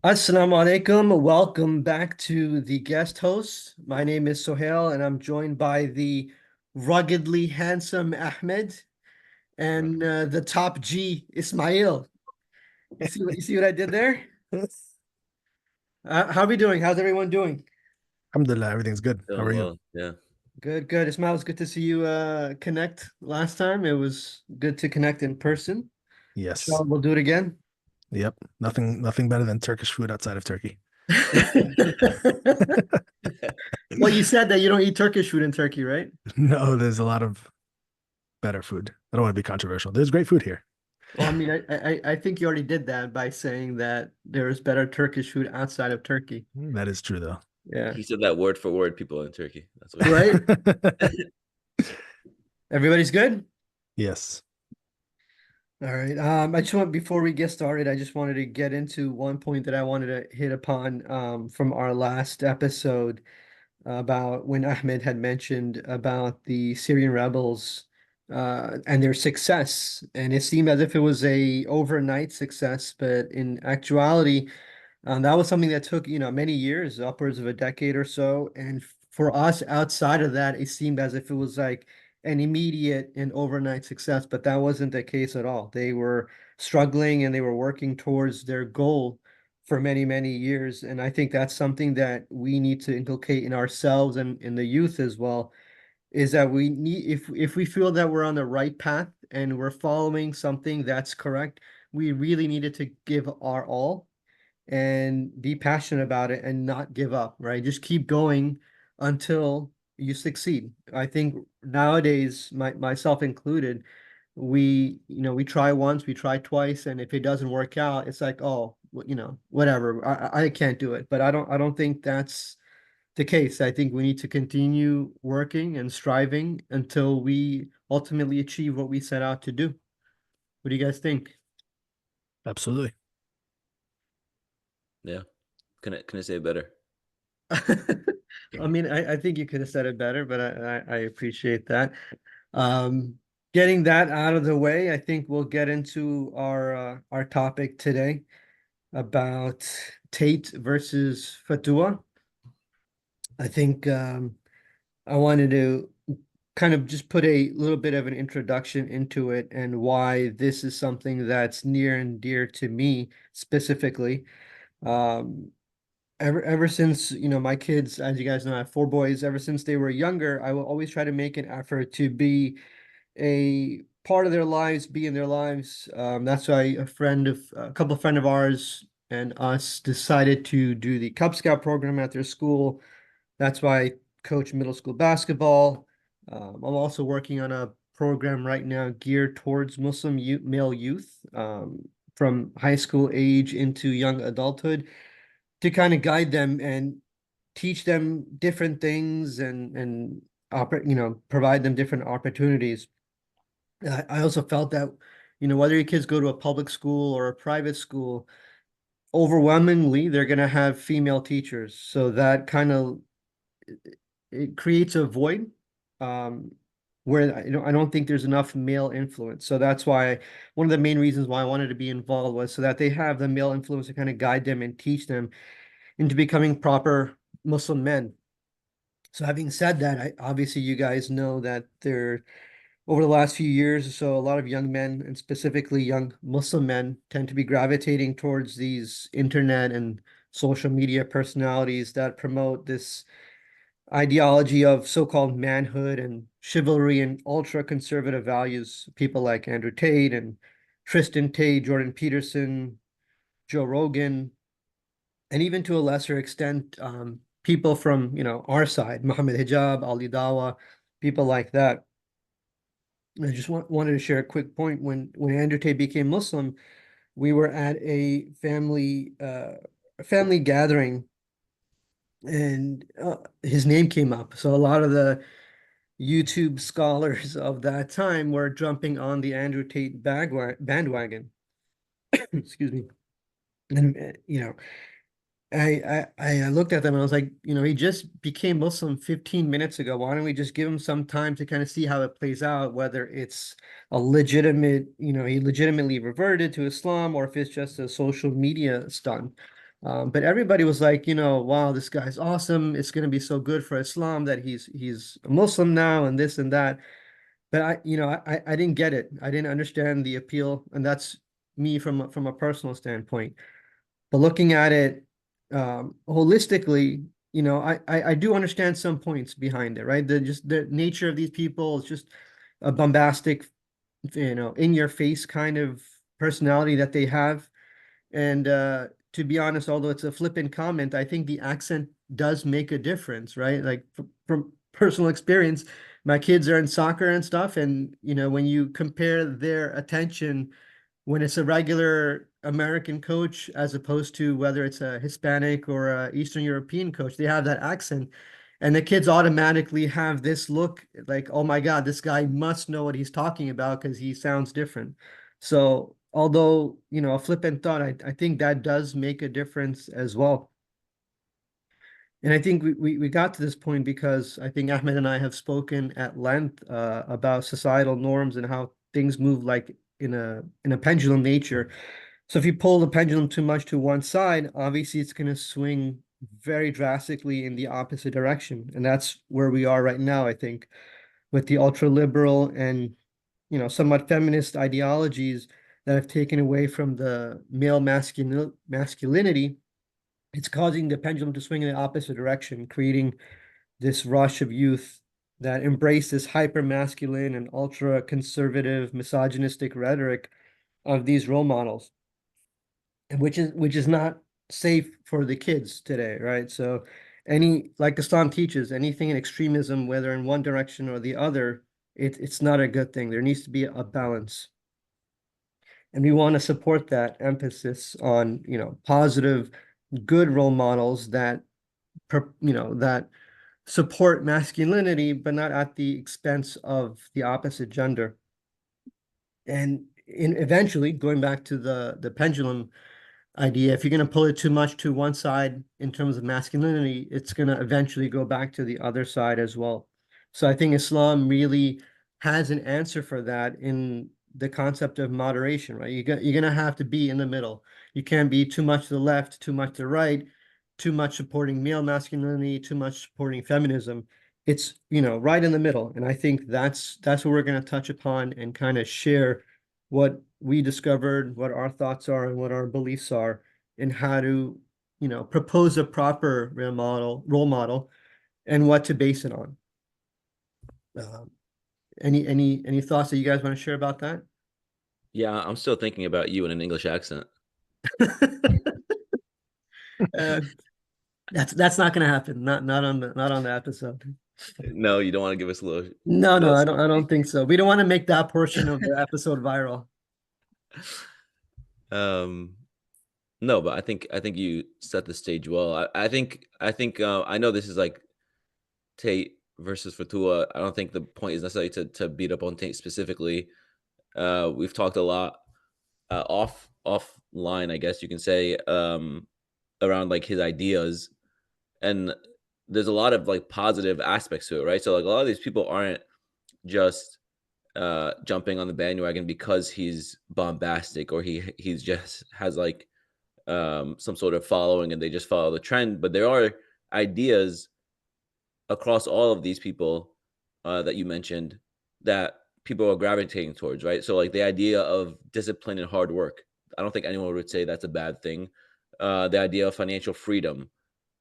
Assalamu alaikum. Welcome back to the guest host. My name is Sohail, and I'm joined by the ruggedly handsome Ahmed and the top G, Ismail. You see what I did there? How are we doing? How's everyone doing? Alhamdulillah, everything's good. How Doing are you? well, yeah. Good, good. Ismail, it's good to see you connect last time. It was good to connect in person. Yes. Inshallah, we'll do it again. Yep. Nothing better than Turkish food outside of Turkey. Well, you said that you don't eat Turkish food in Turkey, right? No, there's a lot of better food. I don't want to be controversial. There's great food here. Well, I mean, I think you already did that by saying that there is better Turkish food outside of Turkey. That is true though. Yeah. He said that word for word, people in Turkey. That's what he said. Right? Everybody's good? Yes. All right. I just want before we get started, I just wanted to get into one point that I wanted to hit upon from our last episode about when Ahmed had mentioned about the Syrian rebels and their success. And it seemed as if it was a overnight success, but in actuality, that was something that took, many years, upwards of a decade or so. And for us outside of that, it seemed as if it was like an immediate and overnight success, but that wasn't the case at all. They were struggling and they were working towards their goal for many, many years. And I think that's something that we need to inculcate in ourselves and in the youth as well, is that we need, if we feel that we're on the right path and we're following something that's correct, we really needed to give our all and be passionate about it and not give up, right? Just keep going until you succeed. I think nowadays, myself included, we try once, we try twice, and if it doesn't work out, it's like, oh, whatever, I can't do it. But I don't think that's the case. I think we need to continue working and striving until we ultimately achieve what we set out to do. What do you guys think? Absolutely. Yeah. Can I say it better? I mean, I think you could have said it better, but I appreciate that. Um, Getting that out of the way, I think we'll get into our topic today about Tate versus Futuwwa. I think I wanted to kind of just put a little bit of an introduction into it and why this is something that's near and dear to me specifically. Um, ever since, my kids, as you guys know, I have four boys. Ever since they were younger, I will always try to make an effort to be a part of their lives, be in their lives. That's why a couple of friend of ours and us decided to do the Cub Scout program at their school. That's why I coach middle school basketball. I'm also working on a program right now geared towards Muslim male youth, from high school age into young adulthood, to kind of guide them and teach them different things and provide them different opportunities. I also felt that, whether your kids go to a public school or a private school, overwhelmingly they're going to have female teachers. So that kind of it creates a void, um, where I don't think there's enough male influence. So that's why one of the main reasons why I wanted to be involved was so that they have the male influence to kind of guide them and teach them into becoming proper Muslim men. So having said that, obviously you guys know that over the last few years or so, a lot of young men and specifically young Muslim men tend to be gravitating towards these internet and social media personalities that promote this ideology of so-called manhood and chivalry and ultra-conservative values. People like Andrew Tate and Tristan Tate, Jordan Peterson, Joe Rogan, and even to a lesser extent, people from, our side, Muhammad Hijab, Ali Dawa, people like that. I just wanted to share a quick point. When Andrew Tate became Muslim, we were at a family gathering, and his name came up. So a lot of the YouTube scholars of that time were jumping on the Andrew Tate bandwagon. Excuse me. And I looked at them and I was like, he just became Muslim 15 minutes ago. Why don't we just give him some time to kind of see how it plays out, whether it's a legitimate, he legitimately reverted to Islam or if it's just a social media stunt. But everybody was like, wow, this guy's awesome. It's going to be so good for Islam that he's a Muslim now and this and that. But I didn't get it. I didn't understand the appeal, and that's me from a personal standpoint. But looking at it holistically, I do understand some points behind it, right? The nature of these people is just a bombastic, in your face kind of personality that they have. And to be honest, although it's a flippant comment, I think the accent does make a difference, right? Like from personal experience, my kids are in soccer and stuff, and when you compare their attention when it's a regular American coach as opposed to whether it's a Hispanic or a Eastern European coach, they have that accent. And the kids automatically have this look like, oh my God, this guy must know what he's talking about because he sounds different. So although, a flippant thought, I think that does make a difference as well. And I think we got to this point because I think Ahmed and I have spoken at length about societal norms and how things move like in a pendulum nature. So if you pull the pendulum too much to one side, obviously it's going to swing very drastically in the opposite direction. And that's where we are right now, I think, with the ultra liberal and somewhat feminist ideologies that have taken away from the male masculinity. It's causing the pendulum to swing in the opposite direction, creating this rush of youth that embrace this hyper masculine and ultra conservative misogynistic rhetoric of these role models, and which is not safe for the kids today, right? So like Islam teaches, anything in extremism, whether in one direction or the other, it's not a good thing. There needs to be a balance. And we want to support that emphasis on, positive, good role models that support masculinity, but not at the expense of the opposite gender. And eventually, going back to the pendulum idea, if you're going to pull it too much to one side in terms of masculinity, it's going to eventually go back to the other side as well. So I think Islam really has an answer for that in the concept of moderation, right? You're going to have to be in the middle. You can't be too much to the left, too much to the right, too much supporting male masculinity, too much supporting feminism. It's, right in the middle. And I think that's what we're going to touch upon and kind of share what we discovered, what our thoughts are, and what our beliefs are, and how to, propose a proper role model, and what to base it on. Any thoughts that you guys want to share about that? Yeah, I'm still thinking about you in an English accent. Uh, that's not going to happen. Not on the episode. No, you don't want to give us a little. No, little I don't think so. We don't want to make that portion of the episode viral. No, but I think you set the stage well. I think I know this is like Tate versus Futuwwa. I don't think the point is necessarily to beat up on Tate specifically. We've talked a lot offline, I guess you can say, around like his ideas, and there's a lot of like positive aspects to it, right? So like a lot of these people aren't just jumping on the bandwagon because he's bombastic or he's just has like some sort of following and they just follow the trend. But there are ideas across all of these people that you mentioned that people are gravitating towards, right? So like the idea of discipline and hard work, I don't think anyone would say that's a bad thing. The idea of financial freedom,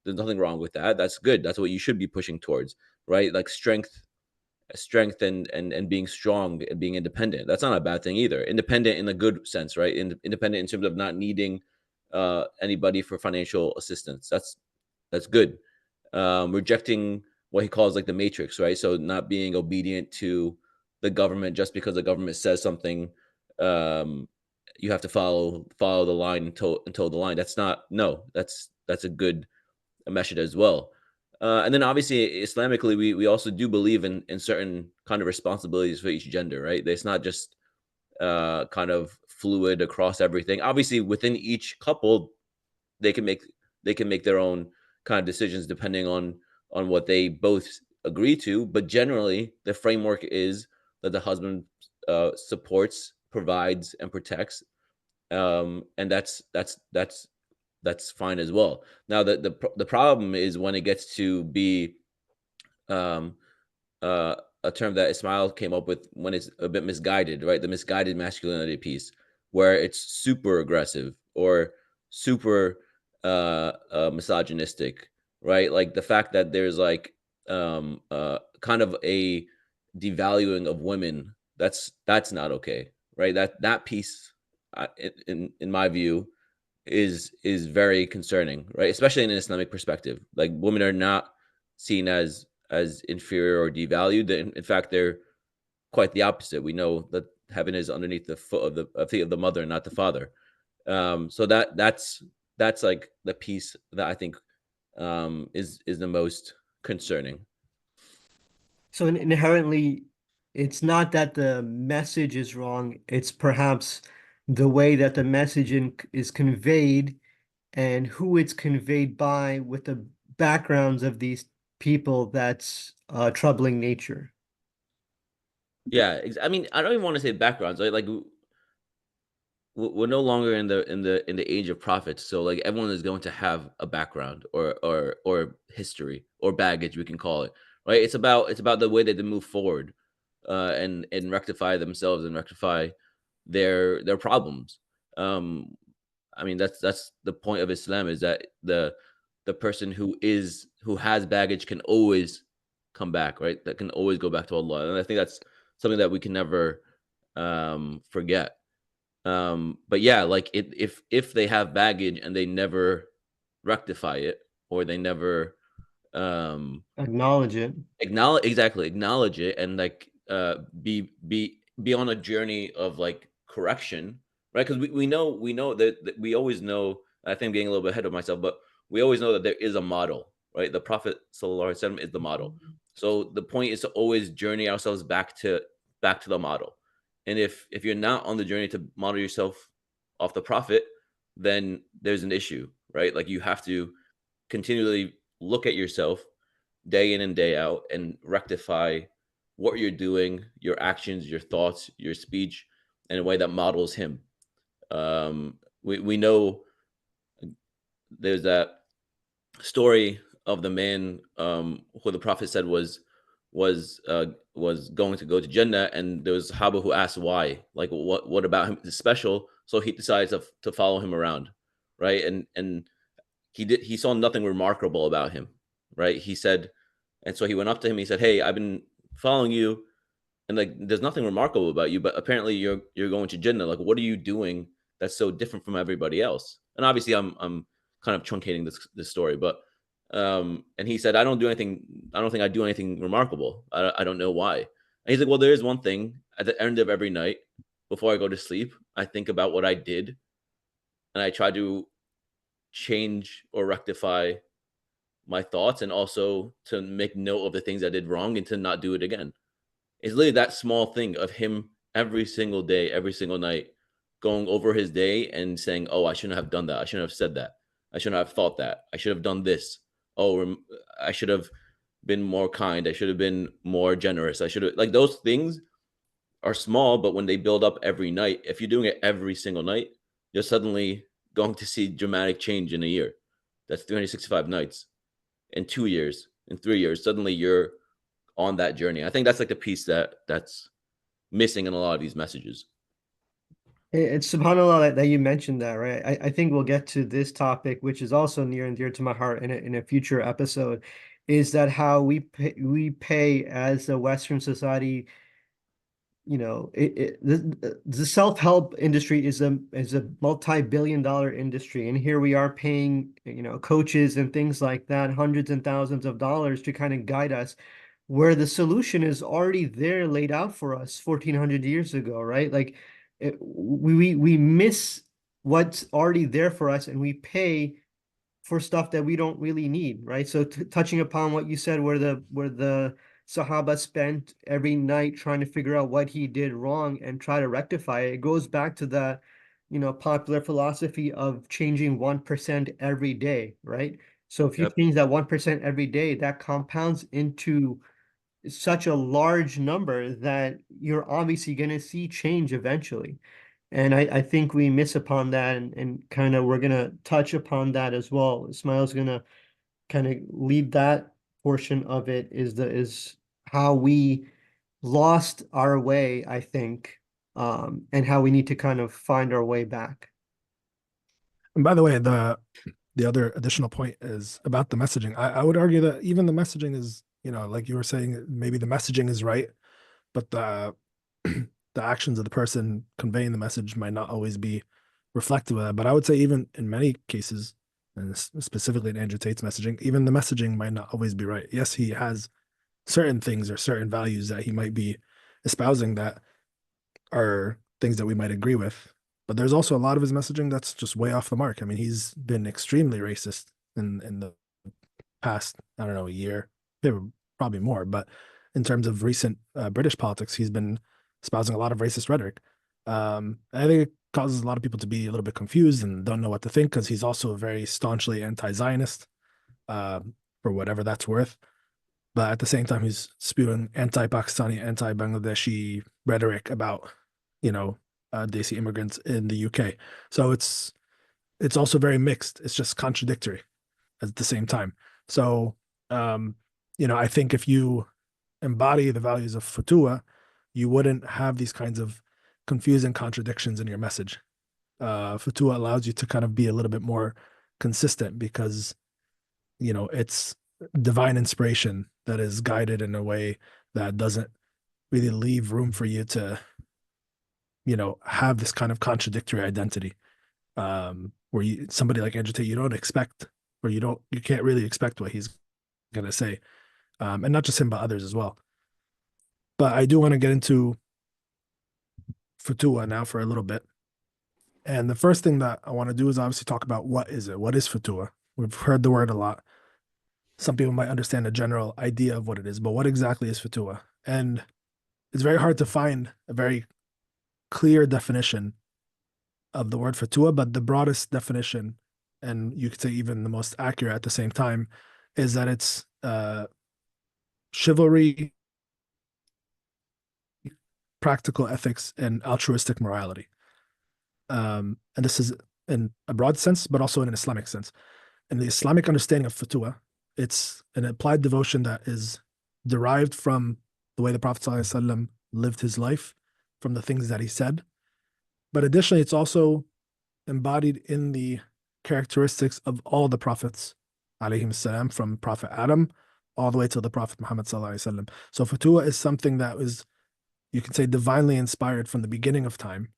there's nothing wrong with that. That's good. That's what you should be pushing towards, right? Like strength and being strong and being independent. That's not a bad thing either. Independent in a good sense, right? Independent in terms of not needing anybody for financial assistance. That's good. Rejecting what he calls like the matrix, right? So not being obedient to the government just because the government says something. You have to follow the line until the line. That's not no. That's a good message as well. And then obviously Islamically, we also do believe in certain kind of responsibilities for each gender, right? It's not just kind of fluid across everything. Obviously, within each couple, they can make their own kind of decisions depending on what they both agree to. But generally, the framework is that the husband supports, provides, and protects, and that's that's fine as well. Now the problem is when it gets to be um a term that Ismail came up with, when it's a bit misguided, right? The misguided masculinity piece, where it's super aggressive or super misogynistic, right? Like the fact that there's like kind of a devaluing of women. That's not okay, right? That piece, in my view, is very concerning, right? Especially in an Islamic perspective. Like women are not seen as inferior or devalued. In fact, they're quite the opposite. We know that heaven is underneath the foot of the feet of the mother, not the father. So that's like the piece that I think is the most concerning. So inherently, it's not that the message is wrong, it's perhaps the way that the message is conveyed and who it's conveyed by, with the backgrounds of these people, that's troubling nature. Yeah, I mean, I don't even want to say backgrounds. Like we're no longer in the age of prophets, so like everyone is going to have a background or history or baggage, we can call it, right? It's about the way that they move forward, and rectify themselves and rectify their problems. um I mean, that's the point of Islam, is that the person who has baggage can always come back, right? That can always go back to Allah, and I think that's something that we can never forget. But yeah, like if they have baggage and they never rectify it, or they never um Acknowledge it. acknowledge it, and like be on a journey of like correction, right? Because we know that we always know. I think I'm getting a little bit ahead of myself, but we always know that there is a model, right? The Prophet sallallahu alaihi wasallam is the model. So the point is to always journey ourselves back to the model. And if you're not on the journey to model yourself off the Prophet, then there's an issue, right? Like you have to continually look at yourself day in and day out and rectify what you're doing, your actions, your thoughts, your speech, in a way that models him. We know there's that story of the man who the Prophet said was going to go to Jannah, and there was Sahaba who asked why, like what about him is special, so he decides to follow him around, right? And he saw nothing remarkable about him, right? He said, and so he went up to him. He said, "Hey, I've been following you, and like, there's nothing remarkable about you, but apparently you're going to Jannah. Like, what are you doing that's so different from everybody else?" And obviously, I'm kind of truncating this story, but and he said, "I don't do anything. I don't think I do anything remarkable. I don't know why." And he's like, "Well, there is one thing. At the end of every night, before I go to sleep, I think about what I did, and I try to change or rectify my thoughts, and also to make note of the things I did wrong and to not do it again." It's literally that small thing of him every single day, every single night, going over his day and saying, "Oh, I shouldn't have done that. I shouldn't have said that. I shouldn't have thought that. I should have done this. Oh, I should have been more kind. I should have been more generous. I should have," like, those things are small, but when they build up every night, if you're doing it every single night, you're suddenly going to see dramatic change in a year. That's 365 nights. In 2 years, in 3 years, suddenly you're on that journey. I think that's like the piece that's missing in a lot of these messages. It's subhanAllah that you mentioned that, right? I think we'll get to this topic, which is also near and dear to my heart, in a future episode, is that how we pay as a Western society. The self-help industry is a multi-billion-dollar industry, and here we are paying, coaches and things like that, hundreds and thousands of dollars to kind of guide us, where the solution is already there, laid out for us 1400 years ago, right? Like we miss what's already there for us, and we pay for stuff that we don't really need, right? So touching upon what you said, where the Sahaba spent every night trying to figure out what he did wrong and try to rectify it. It goes back to the, popular philosophy of changing 1% every day, right? So if you Yep. change that 1% every day, that compounds into such a large number that you're obviously going to see change eventually. And I think we miss upon that, and kind of we're gonna touch upon that as well. Ismail's gonna kind of lead that portion of it, is how we lost our way, I think, and how we need to kind of find our way back. And by the way, the other additional point is about the messaging. I would argue that even the messaging is, like you were saying, maybe the messaging is right, but the the actions of the person conveying the message might not always be reflective of that. But I would say even in many cases, and specifically in Andrew Tate's messaging, even the messaging might not always be right. Yes, he has certain things or certain values that he might be espousing that are things that we might agree with. But there's also a lot of his messaging that's just way off the mark. I mean, he's been extremely racist in the past, I don't know, a year, probably more. But in terms of recent British politics, he's been espousing a lot of racist rhetoric. I think it causes a lot of people to be a little bit confused and don't know what to think, because he's also very staunchly anti-Zionist, for whatever that's worth. But at the same time, he's spewing anti-Pakistani, anti-Bangladeshi rhetoric about, Desi immigrants in the UK. So it's also very mixed. It's just contradictory at the same time. So, I think if you embody the values of Futuwwa, you wouldn't have these kinds of confusing contradictions in your message. Futuwwa allows you to kind of be a little bit more consistent, because, it's divine inspiration that is guided in a way that doesn't really leave room for you to, have this kind of contradictory identity. Where somebody like Andrew Tate, you don't expect, or you can't really expect what he's gonna say, and not just him, but others as well. But I do want to get into Futuwwa now for a little bit. And the first thing that I want to do is obviously talk about what is it? What is Futuwwa? We've heard the word a lot. Some people might understand a general idea of what it is, but what exactly is Futuwwa? And it's very hard to find a very clear definition of the word Futuwwa, but the broadest definition, and you could say even the most accurate at the same time, is that it's chivalry, practical ethics, and altruistic morality. And this is in a broad sense, but also in an Islamic sense. In the Islamic understanding of Futuwwa, it's an applied devotion that is derived from the way the Prophet ﷺ lived his life, from the things that he said. But additionally, it's also embodied in the characteristics of all the prophets, alayhim, from Prophet Adam all the way to the Prophet Muhammad ﷺ. So Futuwwa is something that was, you could say, divinely inspired from the beginning of time,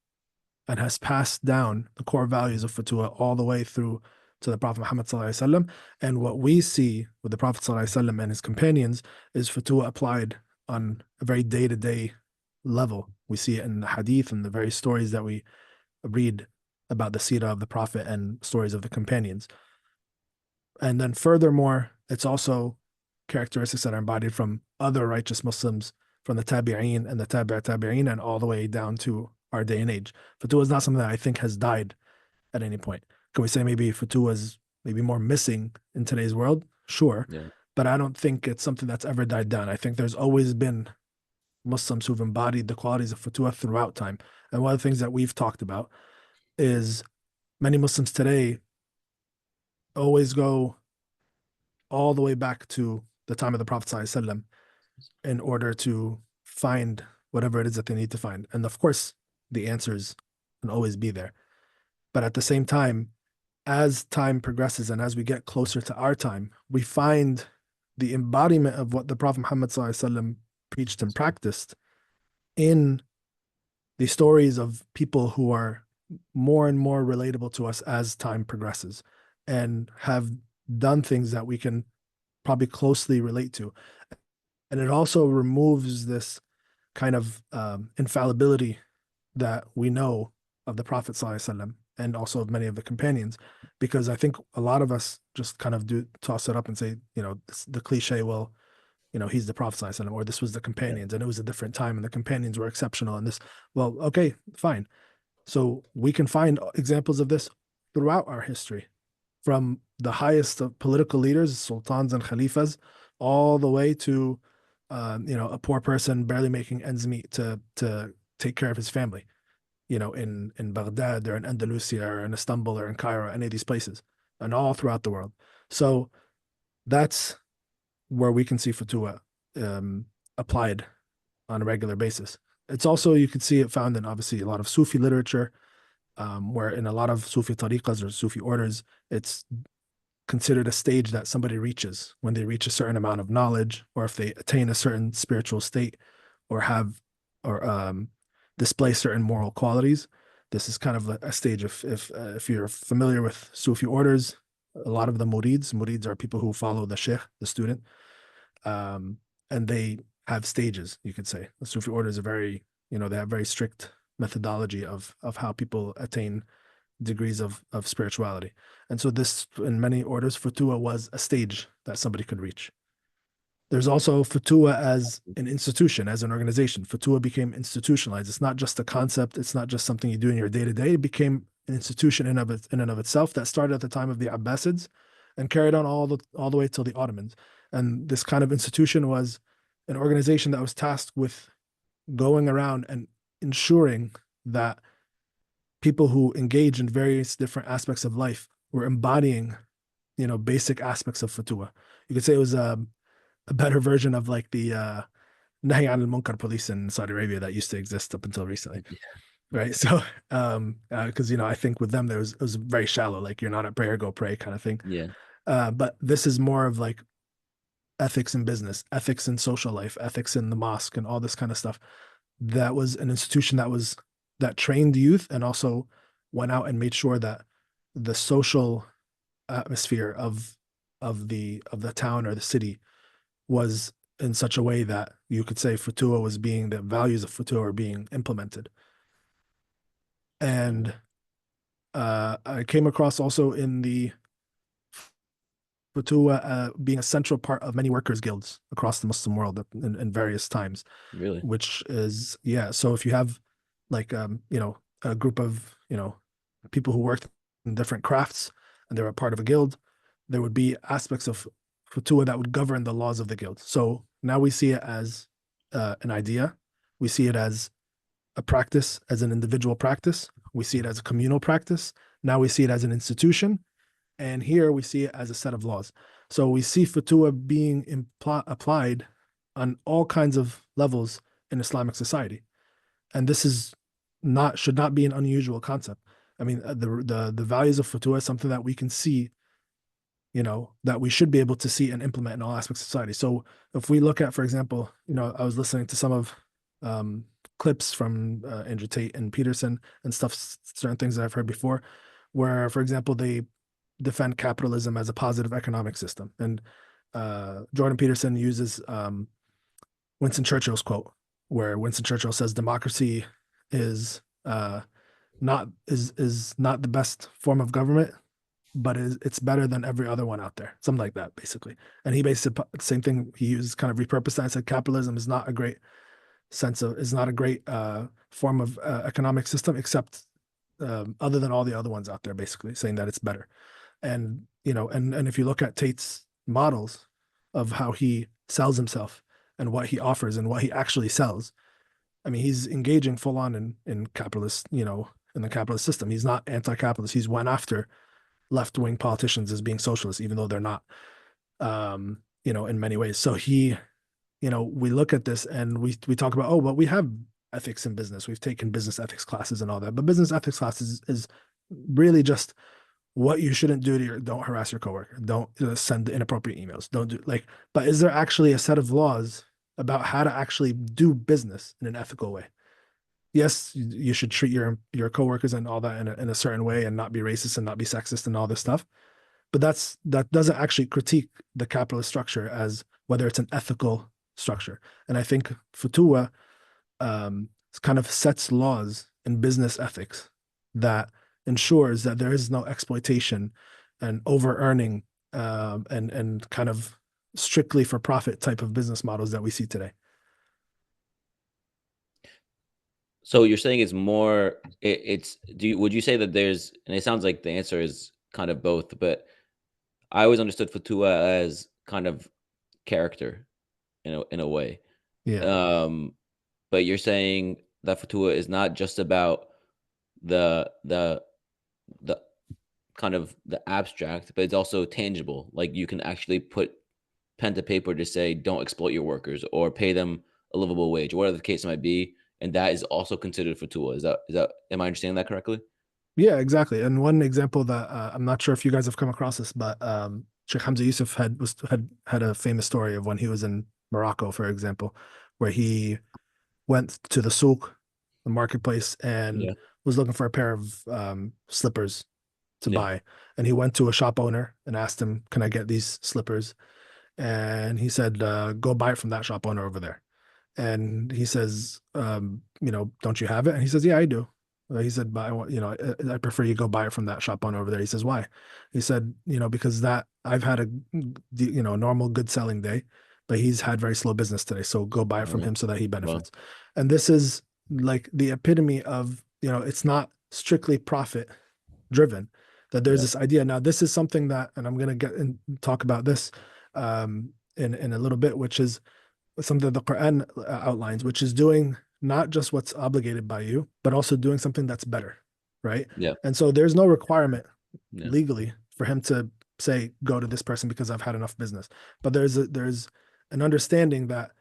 and has passed down the core values of Futuwwa all the way through to the Prophet Muhammad ﷺ. And what we see with the Prophet ﷺ and his companions is Futuwwa applied on a very day-to-day level. We see it in the hadith and the very stories that we read about the seerah of the Prophet and stories of the companions. And then furthermore, it's also characteristics that are embodied from other righteous Muslims, from the tabi'een and the tabi'een, and all the way down to our day and age. Futuwwa is not something that I think has died at any point. Can we say maybe Futuwwa is maybe more missing in today's world? Sure. Yeah. But I don't think it's something that's ever died down. I think there's always been Muslims who've embodied the qualities of Futuwwa throughout time. And one of the things that we've talked about is many Muslims today always go all the way back to the time of the Prophet ﷺ in order to find whatever it is that they need to find. And of course, the answers can always be there. But at the same time, as time progresses and as we get closer to our time, we find the embodiment of what the Prophet Muhammad ﷺ preached and practiced in the stories of people who are more and more relatable to us as time progresses, and have done things that we can probably closely relate to. And it also removes this kind of infallibility that we know of the Prophet ﷺ and also of many of the companions, because I think a lot of us just kind of do toss it up and say, the cliche, well, he's the Prophet ﷺ, or this was the companions, and it was a different time and the companions were exceptional, and this, well, okay, fine. So we can find examples of this throughout our history, from the highest of political leaders, sultans and khalifas, all the way to a poor person barely making ends meet to take care of his family. in Baghdad or in Andalusia or in Istanbul or in Cairo, any of these places, and all throughout the world. So that's where we can see Futuwwah applied on a regular basis. It's also, you can see it found in obviously a lot of Sufi literature, where in a lot of Sufi tariqas or Sufi orders, it's considered a stage that somebody reaches when they reach a certain amount of knowledge, or if they attain a certain spiritual state, or have or display certain moral qualities. This is kind of a stage. If you're familiar with Sufi orders, a lot of the murids are people who follow the sheikh, the student, and they have stages. You could say the Sufi orders are very, they have very strict methodology of how people attain degrees of spirituality. And so this, in many orders, Futuwwah was a stage that somebody could reach. There's also Futuwwah as an institution, as an organization. Futuwwah became institutionalized. It's not just a concept. It's not just something you do in your day-to-day. It became an institution in and of itself that started at the time of the Abbasids and carried on all the way till the Ottomans. And this kind of institution was an organization that was tasked with going around and ensuring that people who engage in various different aspects of life were embodying, basic aspects of Futuwwah. You could say it was a better version of like the Nahi al Munkar police in Saudi Arabia that used to exist up until recently. Yeah. Right. So, because, I think with them, it was very shallow, like you're not at prayer, go pray kind of thing. Yeah. But this is more of like ethics in business, ethics in social life, ethics in the mosque, and all this kind of stuff. That was an institution that trained youth and also went out and made sure that the social atmosphere of the town or the city was in such a way that you could say the values of Futuwwah were being implemented. And I came across also in the Futuwwah being a central part of many workers' guilds across the Muslim world in various times. Really? Which is, yeah. So if you have like, a group of, people who worked in different crafts and they were a part of a guild, there would be aspects of Futuwwah that would govern the laws of the guild. So now we see it as an idea. We see it as a practice, as an individual practice. We see it as a communal practice. Now we see it as an institution. And here we see it as a set of laws. So we see Futuwwah being applied on all kinds of levels in Islamic society. And this should not be an unusual concept. I mean, the values of Futuwwah is something that we can see, that we should be able to see and implement in all aspects of society. So if we look at, for example, I was listening to some of clips from Andrew Tate and Peterson and stuff, certain things that I've heard before, where, for example, they defend capitalism as a positive economic system. And Jordan Peterson uses Winston Churchill's quote, where Winston Churchill says democracy is not the best form of government, but it's better than every other one out there. Something like that, basically. And he basically the same thing. He uses kind of repurposed that and said capitalism is not a great form of economic system, except other than all the other ones out there, basically saying that it's better. And and if you look at Tate's models of how he sells himself and what he offers and what he actually sells, I mean, he's engaging full on in capitalist, in the capitalist system. He's not anti-capitalist. He's went after left-wing politicians as being socialists, even though they're not, in many ways. So we look at this and we talk about, oh, well, we have ethics in business. We've taken business ethics classes and all that, but business ethics classes is really just what you shouldn't do don't harass your coworker. Don't send inappropriate emails. Don't do but is there actually a set of laws about how to actually do business in an ethical way? Yes, you should treat your coworkers and all that in a certain way and not be racist and not be sexist and all this stuff. But that doesn't actually critique the capitalist structure as whether it's an ethical structure. And I think Futuwwah kind of sets laws in business ethics that ensures that there is no exploitation and over earning and kind of strictly for profit type of business models that we see today. So you're saying it's more, would you say that there's, and it sounds like the answer is kind of both, but I always understood Futuwwah as kind of character in a way. Yeah. But you're saying that Futuwwah is not just about the kind of the abstract, but it's also tangible. Like you can actually put pen to paper to say, don't exploit your workers or pay them a livable wage, or whatever the case might be. And that is also considered Futuwwa. Am I understanding that correctly? Yeah, exactly. And one example that I'm not sure if you guys have come across this, but Sheikh Hamza Yusuf had a famous story of when he was in Morocco, for example, where he went to the souk, the marketplace, and Yeah. was looking for a pair of slippers to Yeah. buy. And he went to a shop owner and asked him, "Can I get these slippers?" And he said, "Go buy it from that shop owner over there." And he says, "Don't you have it?" And he says, "Yeah, I do." He said, "But I want, I prefer you go buy it from that shop owner over there." He says, "Why?" He said, "Because that I've had a, normal good selling day, but he's had very slow business today. So go buy it from him so that he Well, benefits." And this is like the epitome of, it's not strictly profit driven, that there's yeah. this idea. Now, this is something that, and I'm going to get and talk about this in a little bit, which is something that the Quran outlines, which is doing not just what's obligated by you, but also doing something that's better, right? Yeah. And so there's no requirement Yeah. legally for him to say, go to this person because I've had enough business. But there's an understanding that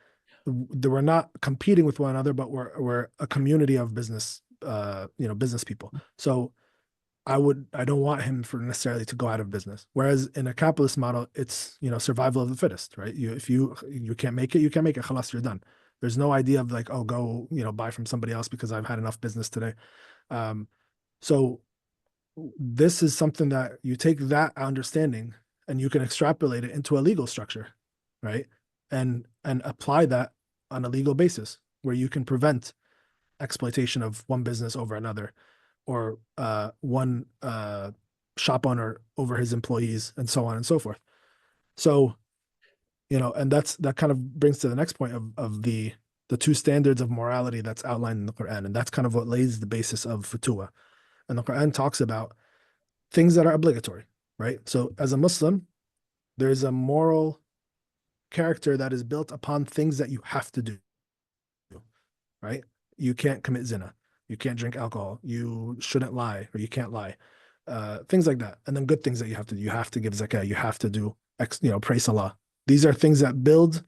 we're not competing with one another, but we're a community of business, business people. So I don't want him for necessarily to go out of business. Whereas in a capitalist model, it's, survival of the fittest, right? If you can't make it, you can't make it. Khalas, you're done. There's no idea of like, oh, go, buy from somebody else because I've had enough business today. So this is something that you take that understanding and you can extrapolate it into a legal structure, right? And apply that on a legal basis where you can prevent exploitation of one business over another, or one shop owner over his employees, and so on and so forth. So, and that kind of brings to the next point of the two standards of morality that's outlined in the Quran, and that's kind of what lays the basis of Futuwwah. And the Quran talks about things that are obligatory, right? So, as a Muslim, there's a moral character that is built upon things that you have to do, right? You can't commit zina, you can't drink alcohol, you shouldn't lie, or you can't lie, things like that. And then good things that you have to give zakah, you have to do praise Allah. These are things that build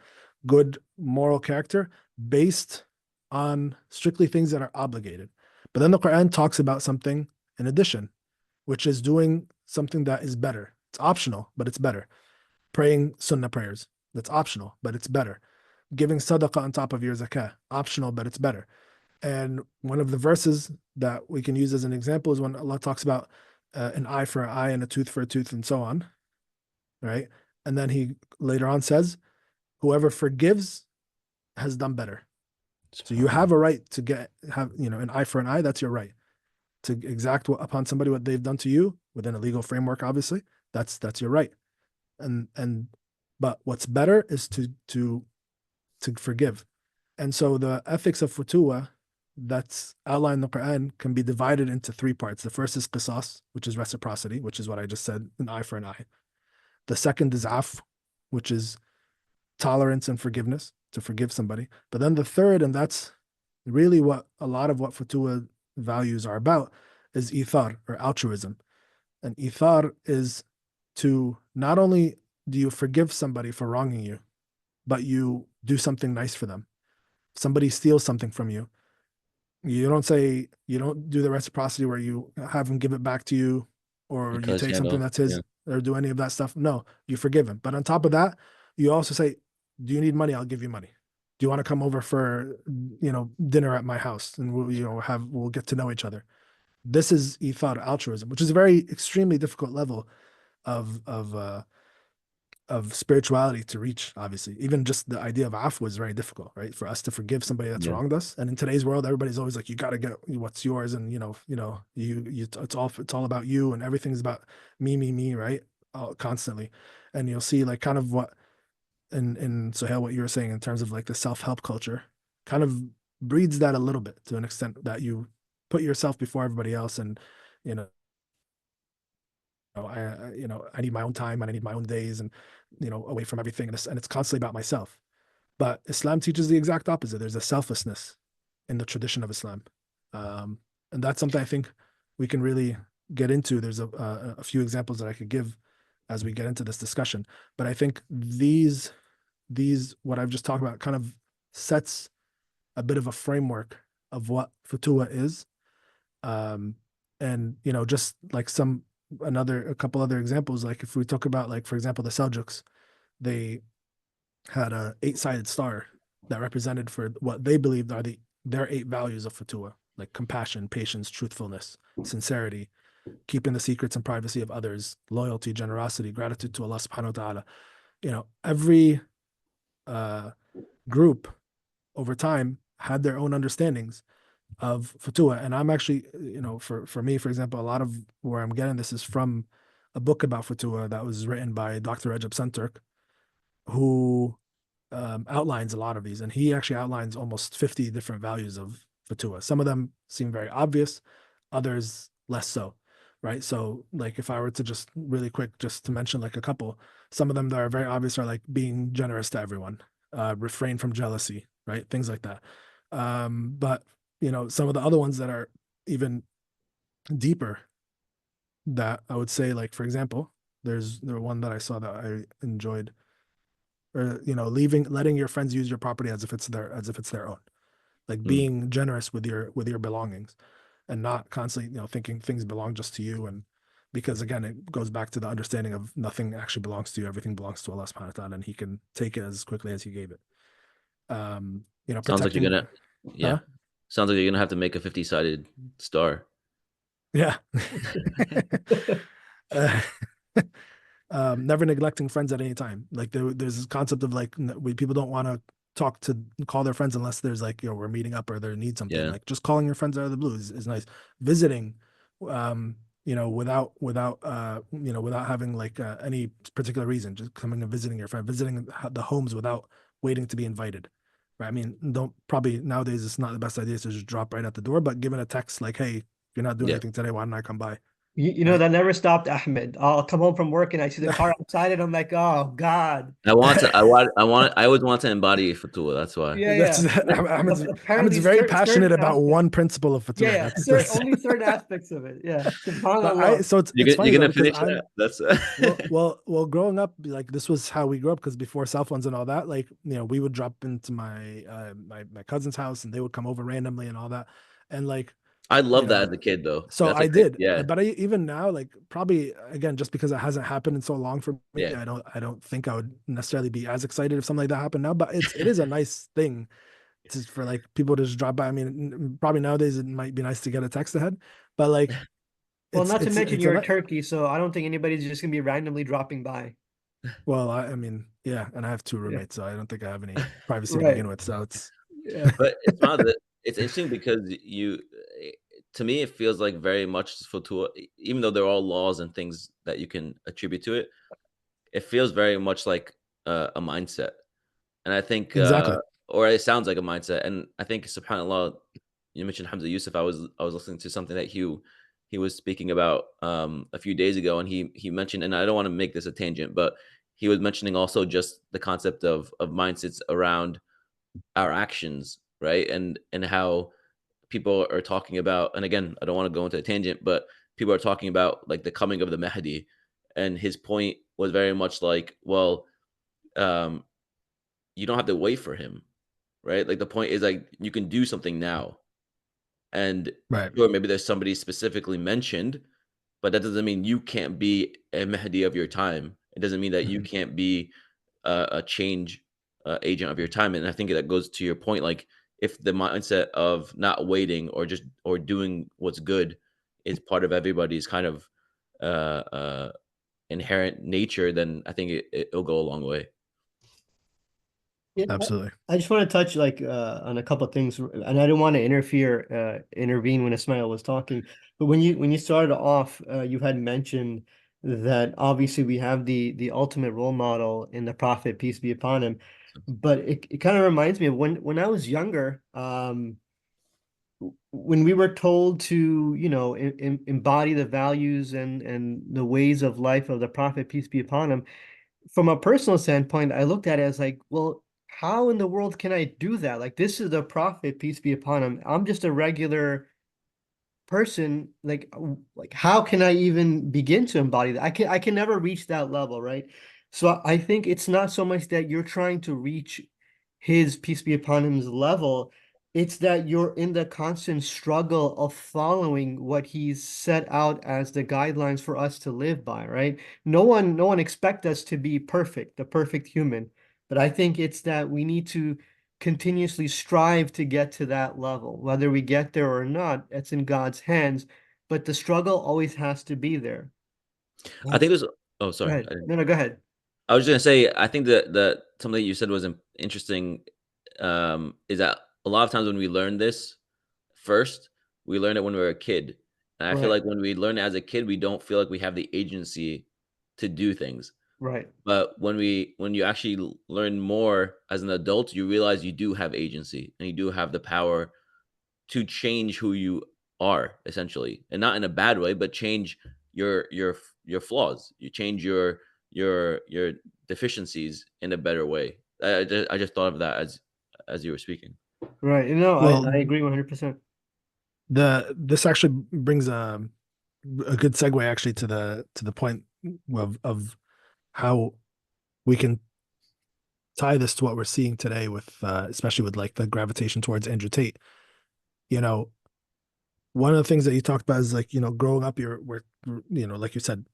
good moral character based on strictly things that are obligated. But then the Quran talks about something in addition, which is doing something that is better. It's optional, but it's better. Praying sunnah prayers, that's optional, but it's better. Giving sadaqah on top of your zakah, optional, but it's better. And one of the verses that we can use as an example is when Allah talks about an eye for an eye and a tooth for a tooth and so on, right? And then he later on says, whoever forgives has done better. So you have a right to have an eye for an eye. That's your right to exact upon somebody what they've done to you within a legal framework. Obviously, that's your right. But what's better is to forgive. And so the ethics of Futuwwah that's outlined in the Quran can be divided into three parts. The first is qisas, which is reciprocity, which is what I just said, an eye for an eye. The second is af, which is tolerance and forgiveness, to forgive somebody. But then the third, and that's really what a lot of what Futuwwah values are about, is ithar, or altruism. And ithar is to not only do you forgive somebody for wronging you, but you do something nice for them. Somebody steals something from you, you don't do the reciprocity where you have him give it back to you, or you Because take yeah, something no, that's yeah, his, or do any of that stuff. No, you forgive him. But on top of that, you also say, do you need money? I'll give you money. Do you want to come over for, dinner at my house, and we'll get to know each other. This is ithar, altruism, which is a very extremely difficult level of spirituality to reach. Obviously, even just the idea of afu is very difficult, right? For us to forgive somebody that's yeah, wronged us. And in today's world, everybody's always like, you got to get what's yours, and it's all about you, and everything's about me, right? Constantly. And you'll see like kind of what in Sohail, what you were saying in terms of like the self-help culture kind of breeds that a little bit, to an extent, that you put yourself before everybody else. And you know I need my own time, and I need my own days, and away from everything, and it's constantly about myself. But Islam teaches the exact opposite. There's a selflessness in the tradition of Islam, and that's something I think we can really get into. There's a few examples that I could give as we get into this discussion, but I think these what I've just talked about kind of sets a bit of a framework of what Futuwwa is. And just like a couple other examples, like if we talk about, like, for example, the Seljuks, they had a 8-sided star that represented for what they believed are their 8 values of Futuwwa, like compassion, patience, truthfulness, sincerity, keeping the secrets and privacy of others, loyalty, generosity, gratitude to Allah subhanahu wa ta'ala. Every group over time had their own understandings of Futuwwa. And I'm actually, for me, for example, a lot of where I'm getting this is from a book about Futuwwa that was written by Dr. Recep Şentürk, who outlines a lot of these. And he actually outlines almost 50 different values of Futuwwa. Some of them seem very obvious, others less so, right? So like if I were to just really quick, just to mention like a couple, some of them that are very obvious are like being generous to everyone, refrain from jealousy, right? Things like that. But some of the other ones that are even deeper that I would say, like, for example, there's one that I saw that I enjoyed, or letting your friends use your property as if it's their own, like being generous with your belongings and not constantly thinking things belong just to you. And because again, it goes back to the understanding of nothing actually belongs to you, everything belongs to Allah subhanahu wa ta'ala, and he can take it as quickly as he gave it. Sounds like you're gonna, yeah. Huh? Sounds like you're gonna have to make a 50-sided star. Yeah. Never neglecting friends at any time. Like there's this concept of like people don't want to call their friends unless there's like we're meeting up or they need something. Yeah. Like just calling your friends out of the blue is nice. Visiting, without having like any particular reason, just coming and visiting your friend, visiting the homes without waiting to be invited. Right? I mean, probably nowadays it's not the best idea to just drop right at the door, but giving a text like, hey, you're not doing anything today, why don't I come by? Right? That never stopped Ahmed. I'll come home from work and I see the car outside and I'm like, oh God. I always want to embody Futuwwa. That's why. Ahmed's very passionate about one principle of Futuwwa. Only certain aspects of it. Yeah. So it's funny you're gonna because finish that. That's well, growing up, like this was how we grew up, because before cell phones and all that, like we would drop into my my cousin's house and they would come over randomly and all that, and like I love that as a kid, though. So I did, yeah. But even now, like probably again, just because it hasn't happened in so long for me, I don't think I would necessarily be as excited if something like that happened now. But it is a nice thing for like people to just drop by. I mean, probably nowadays it might be nice to get a text ahead, but like, well, not to mention you're in Turkey, so I don't think anybody's just gonna be randomly dropping by. Well, I mean, yeah, and I have 2 roommates, so I don't think I have any privacy to begin with. So it's but it's interesting because to me, it feels like very much Futuwwa, even though they're all laws and things that you can attribute to it, it feels very much like a mindset. And I think, exactly, or it sounds like a mindset. And I think, subhanAllah, you mentioned Hamza Yusuf. I was listening to something that he was speaking about a few days ago, and he mentioned, and I don't want to make this a tangent, but he was mentioning also just the concept of mindsets around our actions, right? And how people are talking about, and again, I don't want to go into a tangent, but people are talking about like the coming of the Mahdi, and his point was very much like, well, you don't have to wait for him, right? Like the point is like you can do something now, and sure, maybe there's somebody specifically mentioned, but that doesn't mean you can't be a Mahdi of your time. It doesn't mean that you can't be a change agent of your time. And I think that goes to your point, like if the mindset of not waiting or doing what's good is part of everybody's kind of inherent nature, then I think it'll go a long way. Yeah, absolutely. I just want to touch like on a couple of things, and I didn't want to intervene when Ismail was talking. But when you started off, you had mentioned that obviously we have the ultimate role model in the Prophet, peace be upon him. But it kind of reminds me of when I was younger, when we were told to embody the values and the ways of life of the Prophet, peace be upon him. From a personal standpoint, I looked at it as like, well, how in the world can I do that? Like, this is the Prophet, peace be upon him. I'm just a regular person, like how can I even begin to embody that? I can never reach that level, right? So I think it's not so much that you're trying to reach his, peace be upon him's level. It's that you're in the constant struggle of following what he's set out as the guidelines for us to live by, right? No one expects us to be perfect, the perfect human. But I think it's that we need to continuously strive to get to that level. Whether we get there or not, it's in God's hands. But the struggle always has to be there. I think Yes. there's. Oh, Go sorry. ahead. No, go ahead. I was just gonna say, I think that something you said was interesting. Is that a lot of times when we learn this first, we learn it when we were a kid, and I feel Right, like when we learn it as a kid, we don't feel like we have the agency to do things. right, But when you actually learn more as an adult, you realize you do have agency and you do have the power to change who you are, essentially, and not in a bad way, but change your flaws. You change your deficiencies in a better way. I just thought of that as you were speaking. right. No, Well, I agree 100%. this actually brings a good segue actually to the point of how we can tie this to what we're seeing today with especially with like the gravitation towards Andrew Tate. You know, one of the things that you talked about is like, you know, growing up, we're, you know, like you said,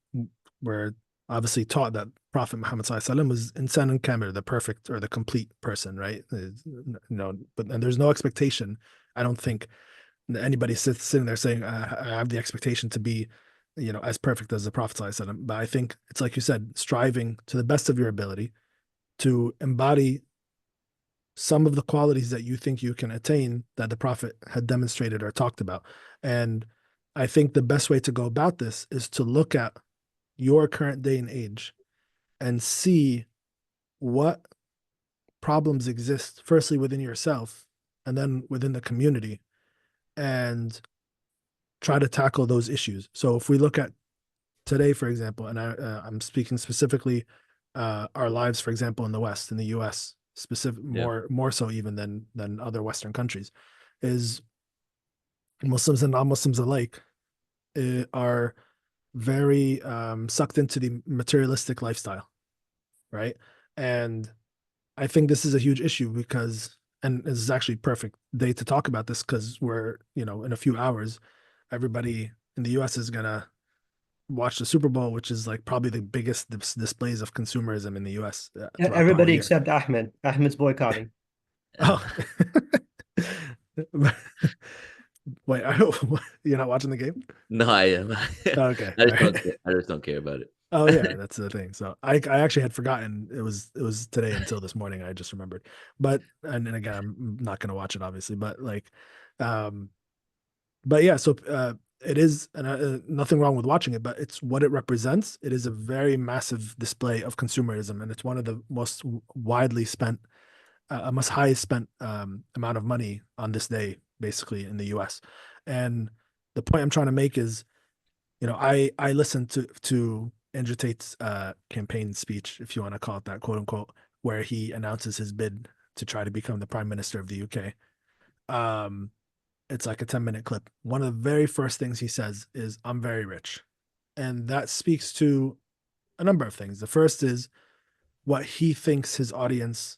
we're obviously taught that Prophet Muhammad Sallallahu Alaihi Wasallam was insan and kamil, the perfect or the complete person, right? You know, but and there's no expectation. I don't think that anybody sitting there saying, I have the expectation to be, you know, as perfect as the Prophet Sallallahu Alaihi Wasallam. But I think it's like you said, striving to the best of your ability to embody some of the qualities that you think you can attain that the Prophet had demonstrated or talked about. And I think the best way to go about this is to look at your current day and age and see what problems exist, firstly within yourself and then within the community, and try to tackle those issues. So if we look at today, for example, and I'm speaking specifically our lives, for example, in the West, in the U.S., specific Yeah. more so even than other Western countries, is Muslims and non-Muslims alike are very sucked into the materialistic lifestyle, right? And I think this is a huge issue because, and this is actually perfect day to talk about this because we're, you know, in a few hours, everybody in the U.S. is gonna watch the Super Bowl, which is like probably the biggest displays of consumerism in the U.S. Throughout the whole Everybody year. except Ahmed. Ahmed's boycotting. Oh, wait, you're not watching the game? No, I am. Okay, I all just don't. right. I just don't care about it. Oh yeah, that's the thing. So I actually had forgotten it was today until this morning. I just remembered. But and again, I'm not gonna watch it obviously, um, but yeah. So it is, and nothing wrong with watching it, but it's what it represents. It is a very massive display of consumerism, and it's one of the most widely spent, most highest spent amount of money on this day, basically in the U.S. And the point I'm trying to make is, you know, I listened to Andrew Tate's campaign speech, if you want to call it that, quote unquote, where he announces his bid to try to become the prime minister of the UK. It's like a 10-minute clip. One of the very first things he says is, "I'm very rich," and that speaks to a number of things. The first is what he thinks his audience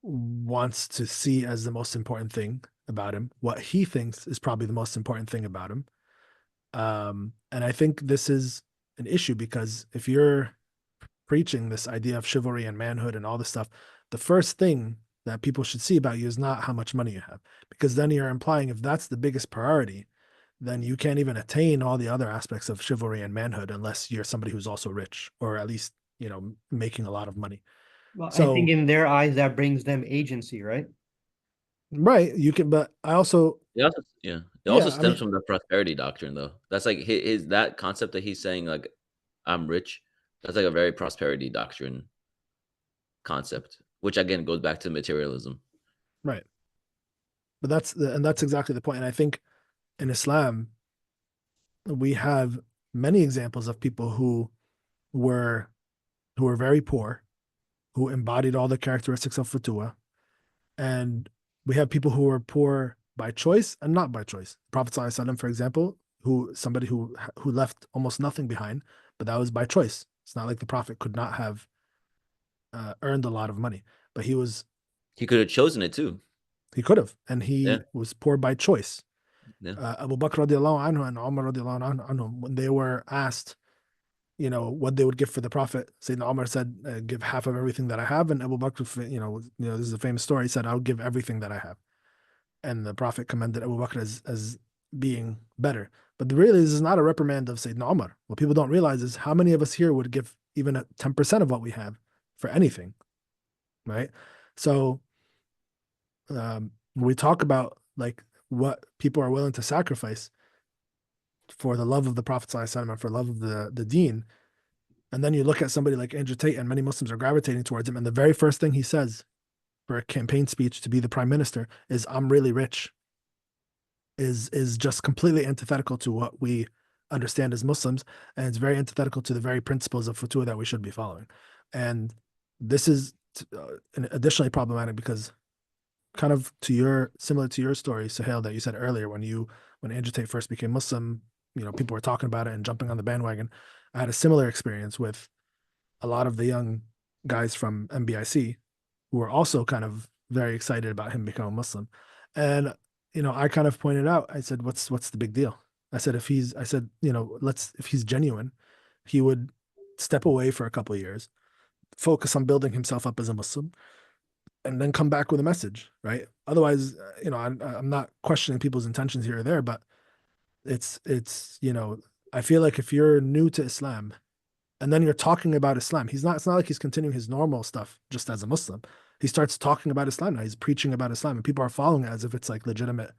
wants to see as the most important thing about him. What he thinks is probably the most important thing about him. And I think this is an issue because if you're preaching this idea of chivalry and manhood and all this stuff, the first thing that people should see about you is not how much money you have, because then you're implying if that's the biggest priority, then you can't even attain all the other aspects of chivalry and manhood unless you're somebody who's also rich or at least, you know, making a lot of money. Well, I think So, in their eyes that brings them agency, right? right, you can, but I also, Yeah. It also yeah, I stems mean, from the prosperity doctrine, though. That's like his that concept that he's saying, like, I'm rich. That's like a very prosperity doctrine concept, which again goes back to materialism. right. But and that's exactly the point. And I think in Islam, we have many examples of people were who were very poor, who embodied all the characteristics of Futuwwa, and we have people who were poor by choice and not by choice. Prophet ﷺ, for example, somebody who left almost nothing behind, but that was by choice. It's not like the Prophet could not have earned a lot of money, but He could have chosen it too. he could have, and he Yeah. was poor by choice. Yeah. Abu Bakr radiallahu anhu and Umar radiallahu anhu, when they were asked, what they would give for the Prophet, Sayyidina Umar said, give half of everything that I have, and Abu Bakr, this is a famous story, he said, I'll give everything that I have. And the Prophet commended Abu Bakr as being better. But really, this is not a reprimand of Sayyidina Umar. What people don't realize is how many of us here would give even 10% of what we have for anything, right? So when we talk about like what people are willing to sacrifice for the love of the Prophet ﷺ and for love of the deen, and then you look at somebody like Andrew Tate, and many Muslims are gravitating towards him, and the very first thing he says for a campaign speech to be the prime minister is, I'm really rich, is just completely antithetical to what we understand as Muslims, and it's very antithetical to the very principles of Futuwwah that we should be following. And this is additionally problematic because kind of similar to your story, Sahel, that you said earlier, when Andrew Tate first became Muslim, people were talking about it and jumping on the bandwagon. I had a similar experience with a lot of the young guys from MBIC who were also kind of very excited about him becoming Muslim. And, I kind of pointed out, I said, what's the big deal? I said, if he's genuine, he would step away for a couple of years, focus on building himself up as a Muslim, and then come back with a message, right? Otherwise, I'm not questioning people's intentions here or there, but it's I feel like if you're new to Islam and then you're talking about Islam, it's not like he's continuing his normal stuff just as a Muslim. He starts talking about Islam now. He's preaching about Islam, and people are following it as if it's like legitimate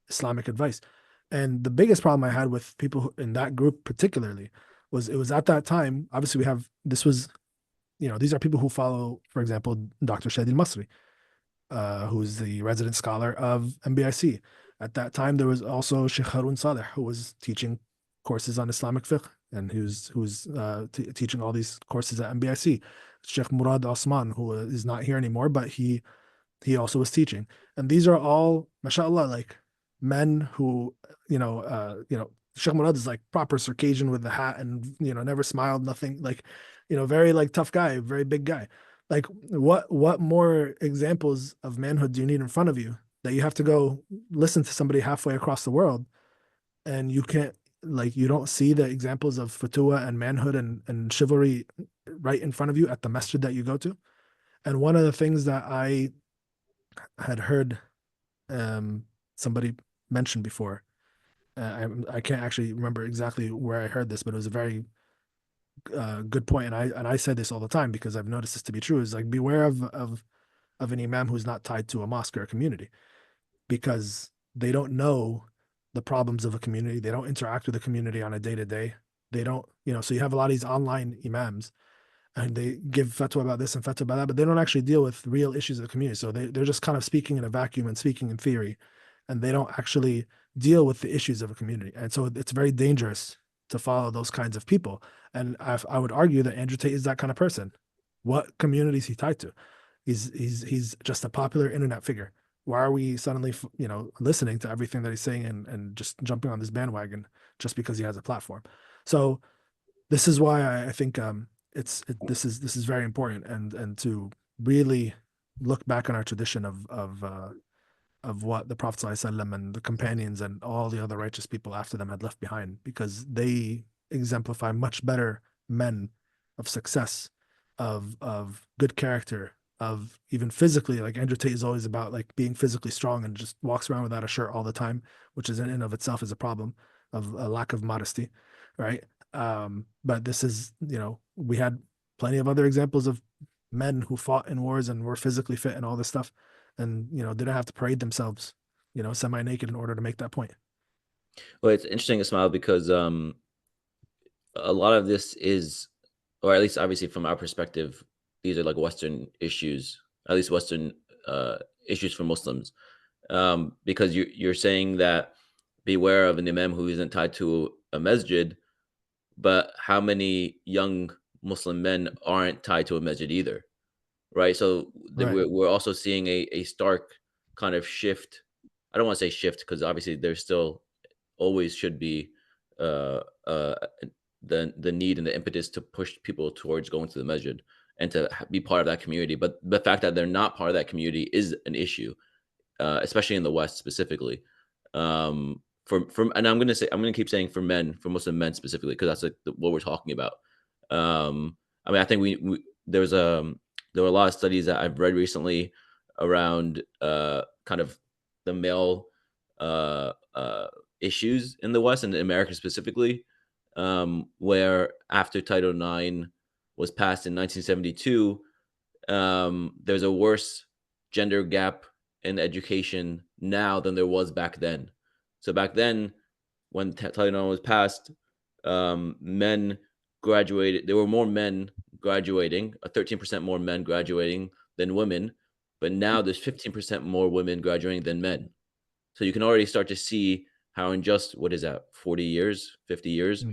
Islamic advice. And the biggest problem I had with people in that group particularly was it was at that time, obviously these are people who follow, for example, Dr. Shadi al-Masri, who's the resident scholar of MBIC. At that time, there was also Sheikh Harun Saleh, who was teaching courses on Islamic fiqh, and who's teaching all these courses at MBIC. Sheikh Murad Osman, who is not here anymore, but he also was teaching. And these are all, mashallah, like men who, Sheikh Murad is like proper Circassian with the hat and, never smiled, nothing, like, very like tough guy, very big guy. Like what more examples of manhood do you need in front of you that you have to go listen to somebody halfway across the world, and you can't, like, you don't see the examples of Futuwwah and manhood and chivalry right in front of you at the masjid that you go to? And one of the things that I had heard somebody mention before, I can't actually remember exactly where I heard this, but it was a very good point, and I say this all the time because I've noticed this to be true, is like, beware of an imam who's not tied to a mosque or a community, because they don't know the problems of a community. They don't interact with the community on a day-to-day. They don't, so you have a lot of these online imams, and they give fatwa about this and fatwa about that, but they don't actually deal with real issues of the community. So they're just kind of speaking in a vacuum and speaking in theory, and they don't actually deal with the issues of a community. And so it's very dangerous to follow those kinds of people. And I would argue that Andrew Tate is that kind of person. What community is he tied to? He's just a popular internet figure. Why are we suddenly, listening to everything that he's saying and just jumping on this bandwagon just because he has a platform? So this is why I think this is very important, and to really look back on our tradition of what the Prophet ﷺ and the companions and all the other righteous people after them had left behind, because they exemplify much better men of success, of good character, of even physically, like Andrew Tate is always about like being physically strong and just walks around without a shirt all the time, which is in and of itself is a problem of a lack of modesty, right? But this is, we had plenty of other examples of men who fought in wars and were physically fit and all this stuff, and didn't have to parade themselves, semi-naked in order to make that point. Well, it's interesting, Ismail, because a lot of this is, or at least obviously from our perspective, these are like Western issues, at least Western issues for Muslims, because you're saying that beware of an imam who isn't tied to a masjid, but how many young Muslim men aren't tied to a masjid either, right? So Right. we're also seeing a stark kind of shift, I don't want to say shift, because obviously there still always should be uh, uh, the need and the impetus to push people towards going to the masjid and to be part of that community. But the fact that they're not part of that community is an issue, especially in the West specifically. And I'm gonna keep saying for men, for Muslim men specifically, because that's like what we're talking about. I mean, I think there were a lot of studies that I've read recently around kind of the male issues in the West and in America specifically, where after Title IX was passed in 1972, there's a worse gender gap in education now than there was back then. So back then, when Title IX was passed, men graduated. There were more men graduating, 13% more men graduating than women, but now there's 15% more women graduating than men. So you can already start to see how in just, what is that, 40 years, 50 years,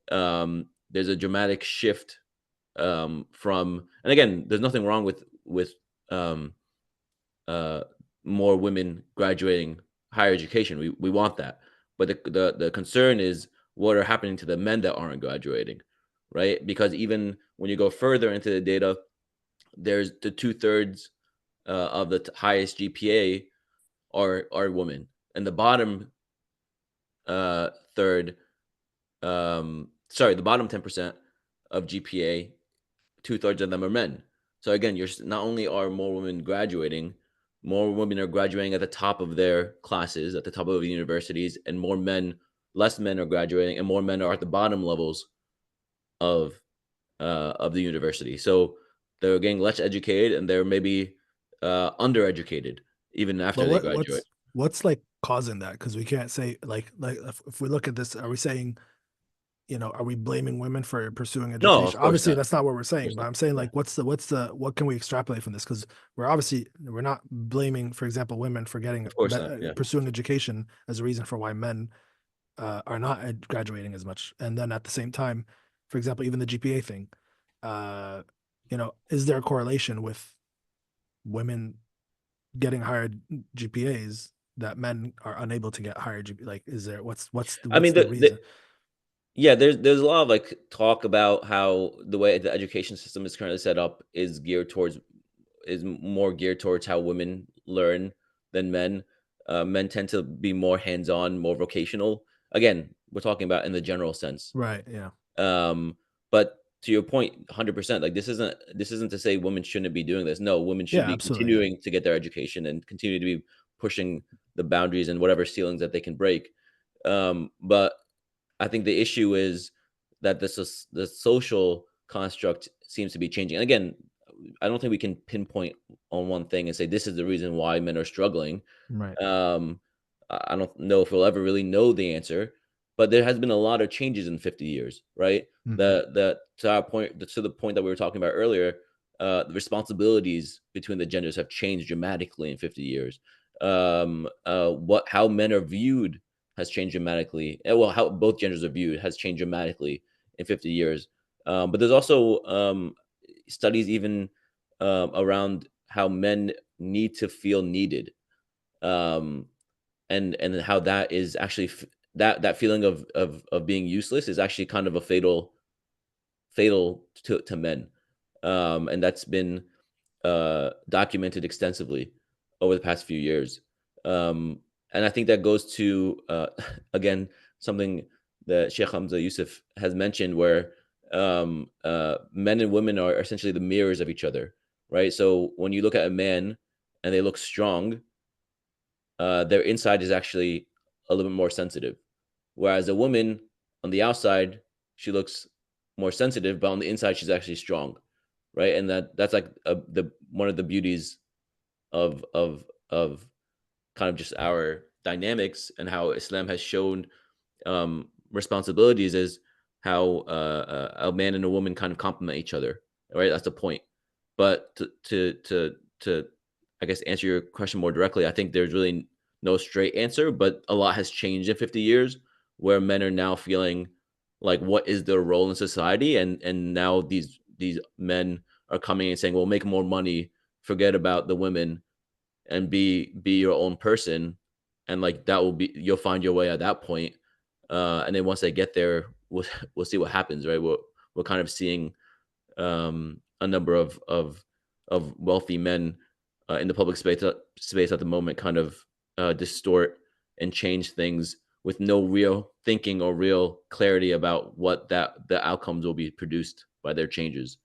there's a dramatic shift from, and again, there's nothing wrong with um, more women graduating higher education. We want that, but the concern is what are happening to the men that aren't graduating, right? Because even when you go further into the data, there's the 2/3 of the highest GPA are women, and the bottom third, sorry, the bottom 10% of GPA, 2/3 of them are men. So again, you're not only are more women graduating, more women are graduating at the top of their classes, at the top of the universities, and less men are graduating, and more men are at the bottom levels of the university. So they're getting less educated, and they're maybe undereducated even after But they graduate. what's like causing that? Because we can't say like if we look at this, are we saying, are we blaming women for pursuing No, of education? course Obviously, not. that's not what we're Of saying, course but not. I'm saying Yeah. like, what can we extrapolate from this? Because we're not blaming, for example, women for Of course not. Yeah. pursuing education as a reason for why men are not graduating as much. And then at the same time, for example, even the GPA thing, uh, is there a correlation with women getting higher GPAs that men are unable to get higher GPA? Like, is there I mean, the reason? yeah, there's a lot of like talk about how the way the education system is currently set up is more geared towards how women learn than men. Men tend to be more hands-on, more vocational. Again, we're talking about in the general sense. Right. Yeah. But to your point, 100%, like this isn't to say women shouldn't be doing this. No, women should Yeah. be Absolutely. Yeah. continuing to get their education and continue to be pushing the boundaries and whatever ceilings that they can break. But I think the issue is that the social construct seems to be changing. And again, I don't think we can pinpoint on one thing and say this is the reason why men are struggling. Right. I don't know if we'll ever really know the answer, but there has been a lot of changes in 50 years, right? Mhm. The to our point, to the point that we were talking about earlier, the responsibilities between the genders have changed dramatically in 50 years. How men are viewed has changed dramatically. Well, how both genders are viewed has changed dramatically in 50 years. But there's also studies even around how men need to feel needed, um, and how that is actually that feeling of being useless is actually kind of a fatal to men, and that's been documented extensively over the past few years. Um, and I think that goes to again something that Sheikh Hamza Yusuf has mentioned, where men and women are essentially the mirrors of each other, right? So when you look at a man and they look strong, their inside is actually a little bit more sensitive, whereas a woman on the outside, she looks more sensitive, but on the inside she's actually strong, right? And that's like the one of the beauties of kind of just our dynamics and how Islam has shown responsibilities is how a man and a woman kind of complement each other, right? That's the point. But to I guess answer your question more directly, I think there's really no straight answer, but a lot has changed in 50 years, where men are now feeling like what is their role in society, and now these men are coming and saying, well, make more money, forget about the women, and be your own person, and like that will be, you'll find your way at that point. And then once they get there, we'll see what happens, right? We're kind of seeing a number of wealthy men in the public space at the moment kind of distort and change things with no real thinking or real clarity about what the outcomes will be produced by their changes.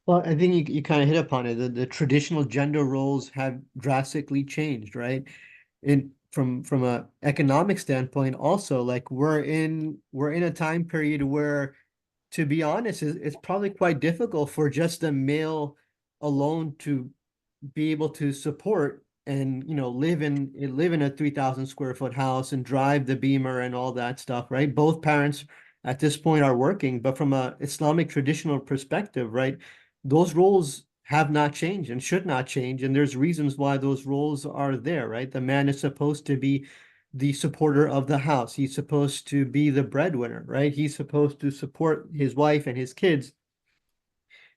Well, I think you kind of hit upon it. The traditional gender roles have drastically changed, right? And from a economic standpoint, also, like we're in a time period where, to be honest, it's probably quite difficult for just a male alone to be able to support and live in a 3,000 square foot house and drive the Beamer and all that stuff, right? Both parents at this point are working, but from a Islamic traditional perspective, right, those roles have not changed and should not change, and there's reasons why those roles are there, right? The man is supposed to be the supporter of the house. He's supposed to be the breadwinner, right? He's supposed to support his wife and his kids.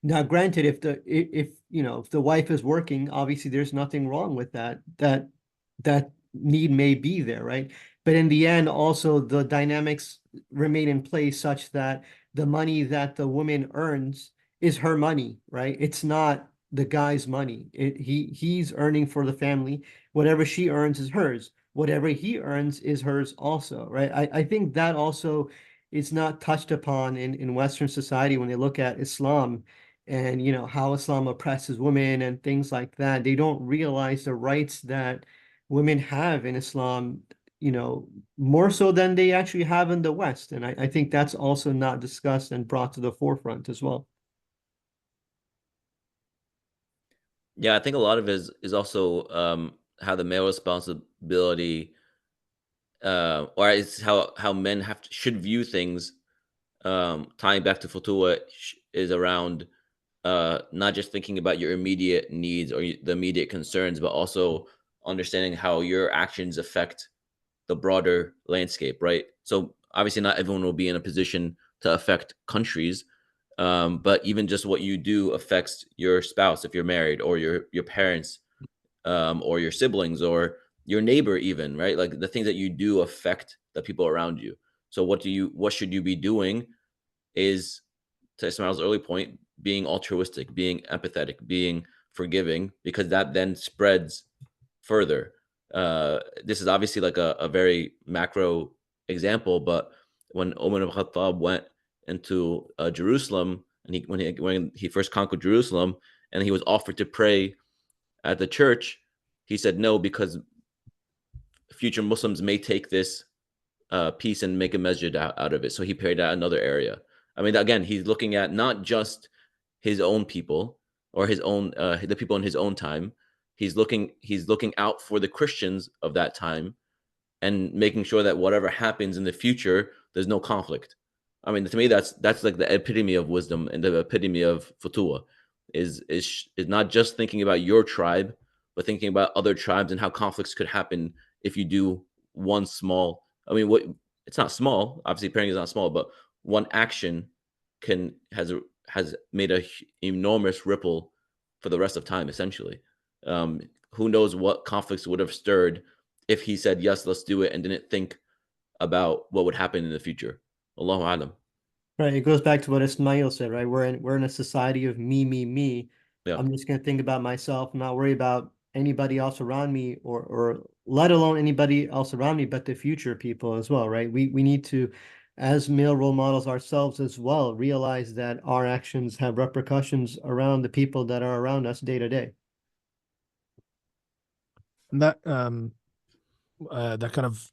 Now, granted, if the wife is working, obviously there's nothing wrong with that. That need may be there, right? But in the end, also the dynamics remain in place such that the money that the woman earns is her money, right? It's not the guy's money. He's earning for the family. Whatever she earns is hers. Whatever he earns is hers also, right? I think that also is not touched upon in Western society when they look at Islam and how Islam oppresses women and things like that. They don't realize the rights that women have in Islam, more so than they actually have in the West. And I think that's also not discussed and brought to the forefront as well. Yeah, I think a lot of it is also how the male responsibility, or it's how men should view things. Tying back to Futuwwah is around not just thinking about your immediate needs or the immediate concerns, but also understanding how your actions affect the broader landscape, right? So obviously, not everyone will be in a position to affect countries, but even just what you do affects your spouse if you're married, or your parents, or your siblings, or your neighbor, even, right? Like the things that you do affect the people around you. So what should you be doing is, to Ismail's early point, being altruistic, being empathetic, being forgiving, because that then spreads further. This is obviously like a very macro example, but when Umar ibn Khattab went into Jerusalem, and when he first conquered Jerusalem, and he was offered to pray at the church, he said no, because future Muslims may take this piece and make a masjid out of it. So he prayed at another area. I mean, again, he's looking at not just his own people or his own the people in his own time. He's looking out for the Christians of that time and making sure that whatever happens in the future, there's no conflict. I mean, to me, that's like the epitome of wisdom and the epitome of Futuwwah is not just thinking about your tribe, but thinking about other tribes and how conflicts could happen if you do one small. I mean, it's not small. Obviously, parenting is not small, but one action has made a enormous ripple for the rest of time. Essentially, who knows what conflicts would have stirred if he said yes, let's do it, and didn't think about what would happen in the future. Allahu alam. Right. It goes back to what Ismail said, right? We're in a society of me, me, me. Yeah. I'm just gonna think about myself, not worry about anybody else around me, or let alone anybody else around me, but the future people as well, right? We need to, as male role models ourselves as well, realize that our actions have repercussions around the people that are around us day to day. And that that kind of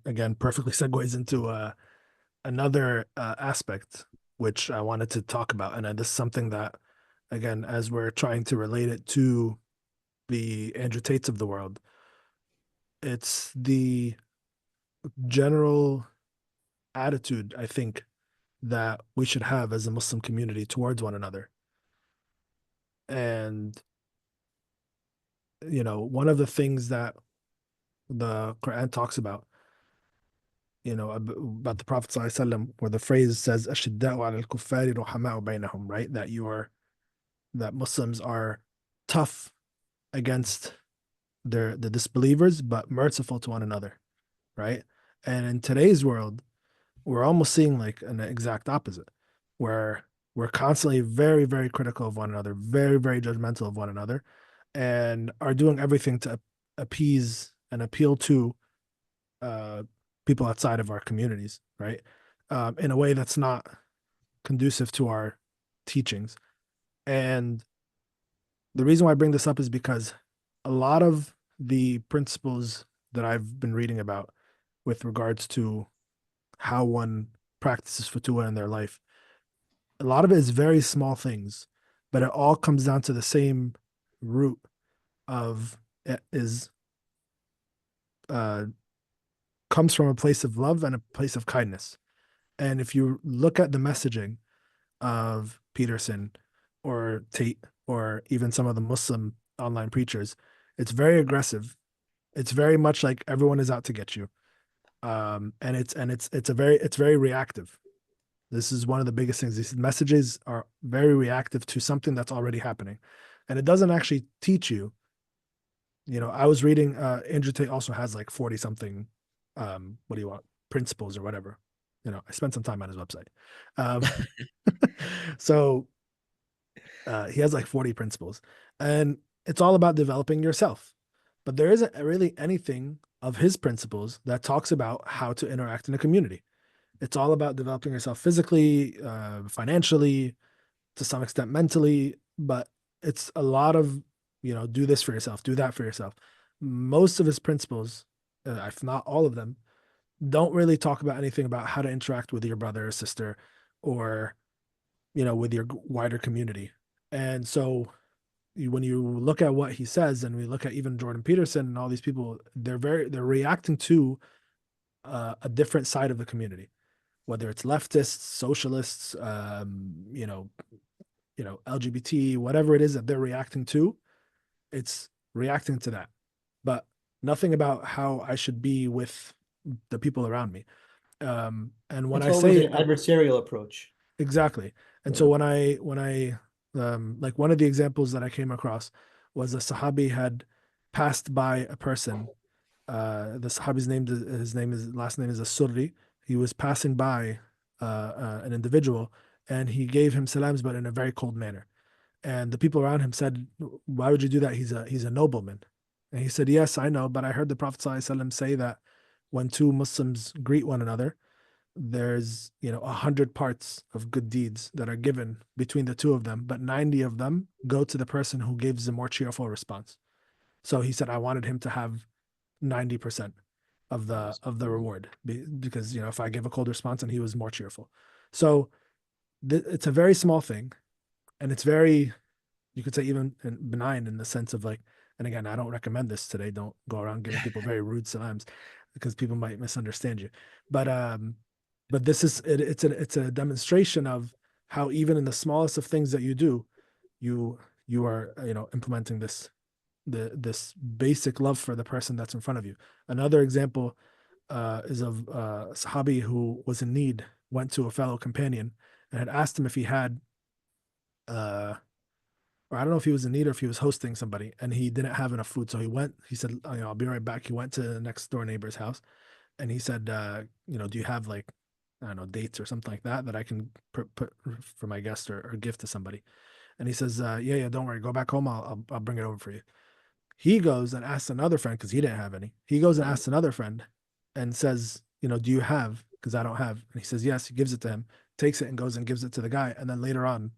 again perfectly segues into another aspect which I wanted to talk about, and this is something that, again, as we're trying to relate it to the Andrew Tates of the world, it's the general attitude, I think, that we should have as a Muslim community towards one another. And one of the things that the Quran talks about, about the Prophet ﷺ, where the phrase says "Ashidda'u 'ala al-kuffari ruhama'u bainahum," right? That Muslims are tough against the disbelievers, but merciful to one another, right? And in today's world, we're almost seeing like an exact opposite, where we're constantly very, very critical of one another, very, very judgmental of one another, and are doing everything to appease and appeal to uh, people outside of our communities, right? In a way that's not conducive to our teachings. And the reason why I bring this up is because a lot of the principles that I've been reading about with regards to how one practices Futuwwa in their life, a lot of it is very small things, but it all comes down to the same root of it is comes from a place of love and a place of kindness. And if you look at the messaging of Peterson or Tate or even some of the Muslim online preachers, it's very aggressive. It's very much like everyone is out to get you. And it's very reactive. This is one of the biggest things. These messages are very reactive to something that's already happening. And it doesn't actually teach you. You know, I was reading Andrew Tate also has like 40 something what do you want? Principles or whatever. You know, I spent some time on his website. Um, so he has like 40 principles. And it's all about developing yourself. But there isn't really anything of his principles that talks about how to interact in a community. It's all about developing yourself physically, financially, to some extent mentally, but it's a lot of, you know, do this for yourself, do that for yourself. Most of his principles, if not all of them, don't really talk about anything about how to interact with your brother or sister or, you know, with your wider community. And so when you look at what he says and we look at even Jordan Peterson and all these people, they're reacting to a different side of the community, whether it's leftists, socialists, LGBT, whatever it is that they're reacting to, it's reacting to that, but nothing about how I should be with the people around me. And when It's I always say an adversarial approach. exactly, and so when I like one of the examples that I came across was a Sahabi had passed by a person. The Sahabi's name, his last name is As-Surri. He was passing by an individual and he gave him salams, but in a very cold manner. And the people around him said, "Why would you do that? He's a nobleman." And he said, "Yes, I know, but I heard the Prophet ﷺ say that when two Muslims greet one another, there's 100 parts of good deeds that are given between the two of them, but 90 of them go to the person who gives a more cheerful response." So he said, I wanted him to have 90% of the reward because if I give a cold response and he was more cheerful. So it's a very small thing, and it's very, you could say, even benign in the sense of like, and again, I don't recommend this today. Don't go around giving people very rude salams because people might misunderstand you. But this is it's a demonstration of how even in the smallest of things that you do, you are implementing this basic love for the person that's in front of you. Another example is of a Sahabi who was in need, went to a fellow companion and had asked him if he had or I don't know if he was in need or if he was hosting somebody and he didn't have enough food. So he said, I'll be right back. He went to the next door neighbor's house and he said, do you have like, I don't know, dates or something like that I can put for my guest or give to somebody? And he says, yeah, don't worry. Go back home. I'll bring it over for you. He goes and asks another friend because he didn't have any. He goes and asks another friend and says, do you have? Because I don't have. And he says, yes. He gives it to him, takes it and goes and gives it to the guy. And then later on,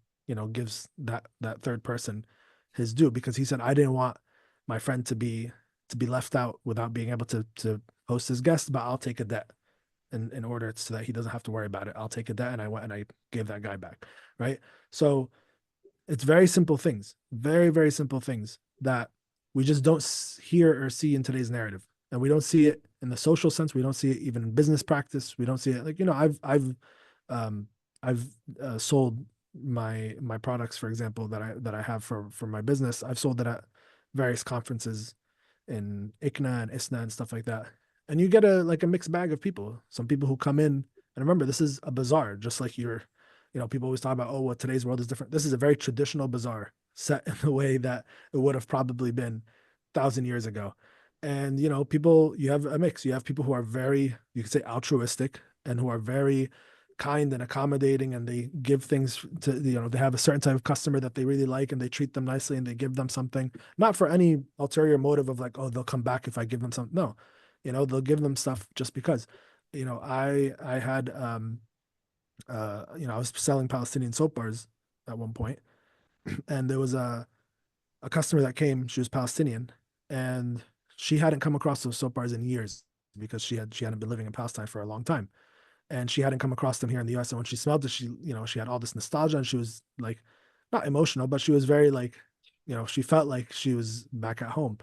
gives that third person his due because he said, I didn't want my friend to be left out without being able to host his guests, but I'll take a debt in order so that he doesn't have to worry about it. I'll take a debt. And I went and I gave that guy back. Right. So it's very simple things, very, very simple things that we just don't hear or see in today's narrative. And we don't see it in the social sense. We don't see it even in business practice. We don't see it like, I've sold my products, for example, that I have for my business. I've sold it at various conferences in ICNA and ISNA and stuff like that. And you get a mixed bag of people. Some people who come in, and remember, this is a bazaar, just like people always talk about, oh, well, today's world is different. This is a very traditional bazaar set in the way that it would have probably been 1,000 years ago. And you know, people, you have a mix. You have people who are very, you could say, altruistic, and who are very kind and accommodating, and they give things to, you know, they have a certain type of customer that they really like, and they treat them nicely, and they give them something, not for any ulterior motive of like, oh, they'll come back if I give them something. No, you know, they'll give them stuff just because. You know, I had you know, I was selling Palestinian soap bars at one point, and there was a customer that came. She was Palestinian, and she hadn't come across those soap bars in years, because she hadn't been living in Palestine for a long time, and she hadn't come across them here in the US. And when she smelled it, she, you know, she had all this nostalgia, and she was like, not emotional, but she was very like, you know, she felt like she was back at home.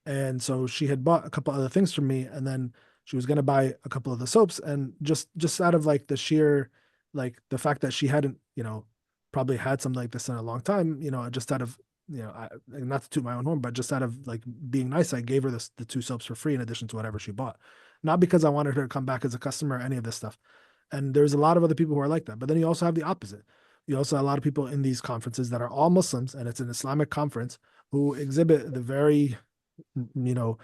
And so she had bought a couple other things from me, and then she was going to buy a couple of the soaps, and just out of like the sheer, like the fact that she hadn't, you know, probably had something like this in a long time, you know, just out of, you know, not to toot my own horn, but just out of like being nice, I gave her the two soaps for free in addition to whatever she bought. Not because I wanted her to come back as a customer or any of this stuff. And there's a lot of other people who are like that. But then you also have the opposite. You also have a lot of people in these conferences that are all Muslims, and it's an Islamic conference, who exhibit the very, you know,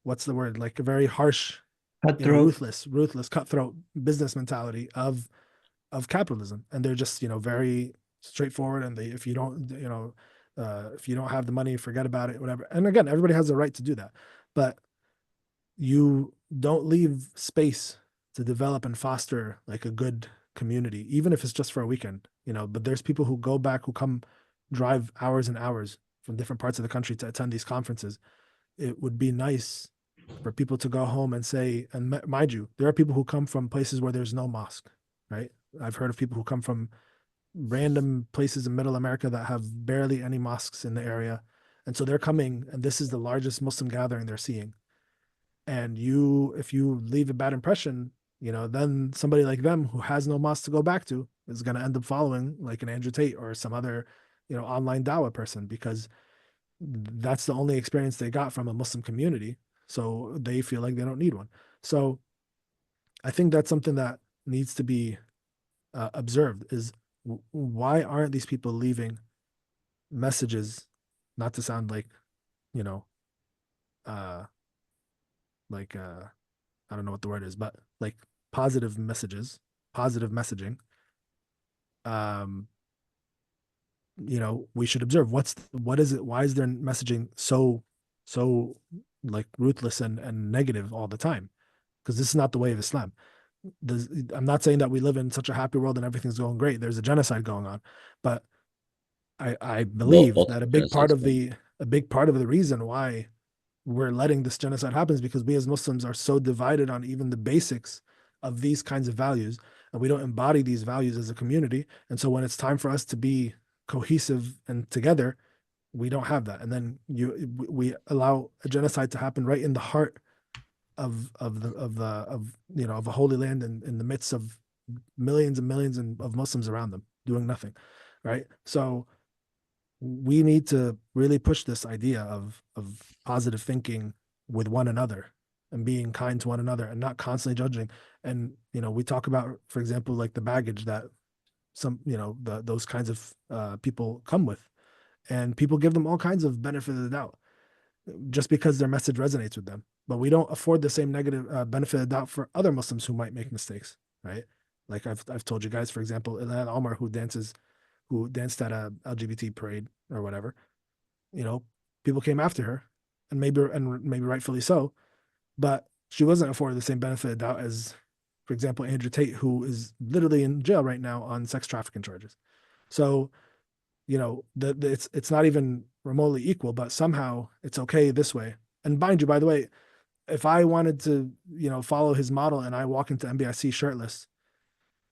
what's the word? Like a very harsh, you know, Cutthroat. ruthless, cutthroat business mentality of capitalism. And they're just, you know, very straightforward. And they, if you don't, you know, if you don't have the money, forget about it, whatever. And again, everybody has the right to do that, but you don't leave space to develop and foster like a good community, even if it's just for a weekend, you know. But there's people who go back, who come drive hours and hours from different parts of the country to attend these conferences. It would be nice for people to go home and say, and mind you, there are people who come from places where there's no mosque, right? I've heard of people who come from random places in middle America that have barely any mosques in the area. And so they're coming, and this is the largest Muslim gathering they're seeing. And you, if you leave a bad impression, you know, then somebody like them who has no mosque to go back to is going to end up following like an Andrew Tate or some other, you know, online dawah person, because that's the only experience they got from a Muslim community. So they feel like they don't need one. So I think that's something that needs to be observed, is why aren't these people leaving messages, not to sound like, you know, like I don't know what the word is, but like positive messages, positive messaging. You know, we should observe what is it? Why is their messaging so like ruthless and negative all the time? Because this is not the way of Islam. I'm not saying that we live in such a happy world and everything's going great. There's a genocide going on, but I believe that Multiple genocides. a big part of the reason why we're letting this genocide happen is because we as Muslims are so divided on even the basics of these kinds of values, and we don't embody these values as a community. And so when it's time for us to be cohesive and together, we don't have that. And then we allow a genocide to happen right in the heart of you know, of a holy land, in the midst of millions and millions of Muslims around them doing nothing, right? So we need to really push this idea of positive thinking with one another, and being kind to one another, and not constantly judging. And you know, we talk about, for example, like the baggage that some, you know, those kinds of people come with, and people give them all kinds of benefit of the doubt just because their message resonates with them. But we don't afford the same negative benefit of the doubt for other Muslims who might make mistakes, right? Like I've told you guys, for example, Ilhan Omar, who danced at a LGBT parade or whatever, you know, people came after her, and maybe rightfully so, but she wasn't afforded the same benefit of doubt as, for example, Andrew Tate, who is literally in jail right now on sex trafficking charges. So, you know, it's not even remotely equal, but somehow it's okay this way. And mind you, by the way, if I wanted to, you know, follow his model, and I walk into MBIC shirtless,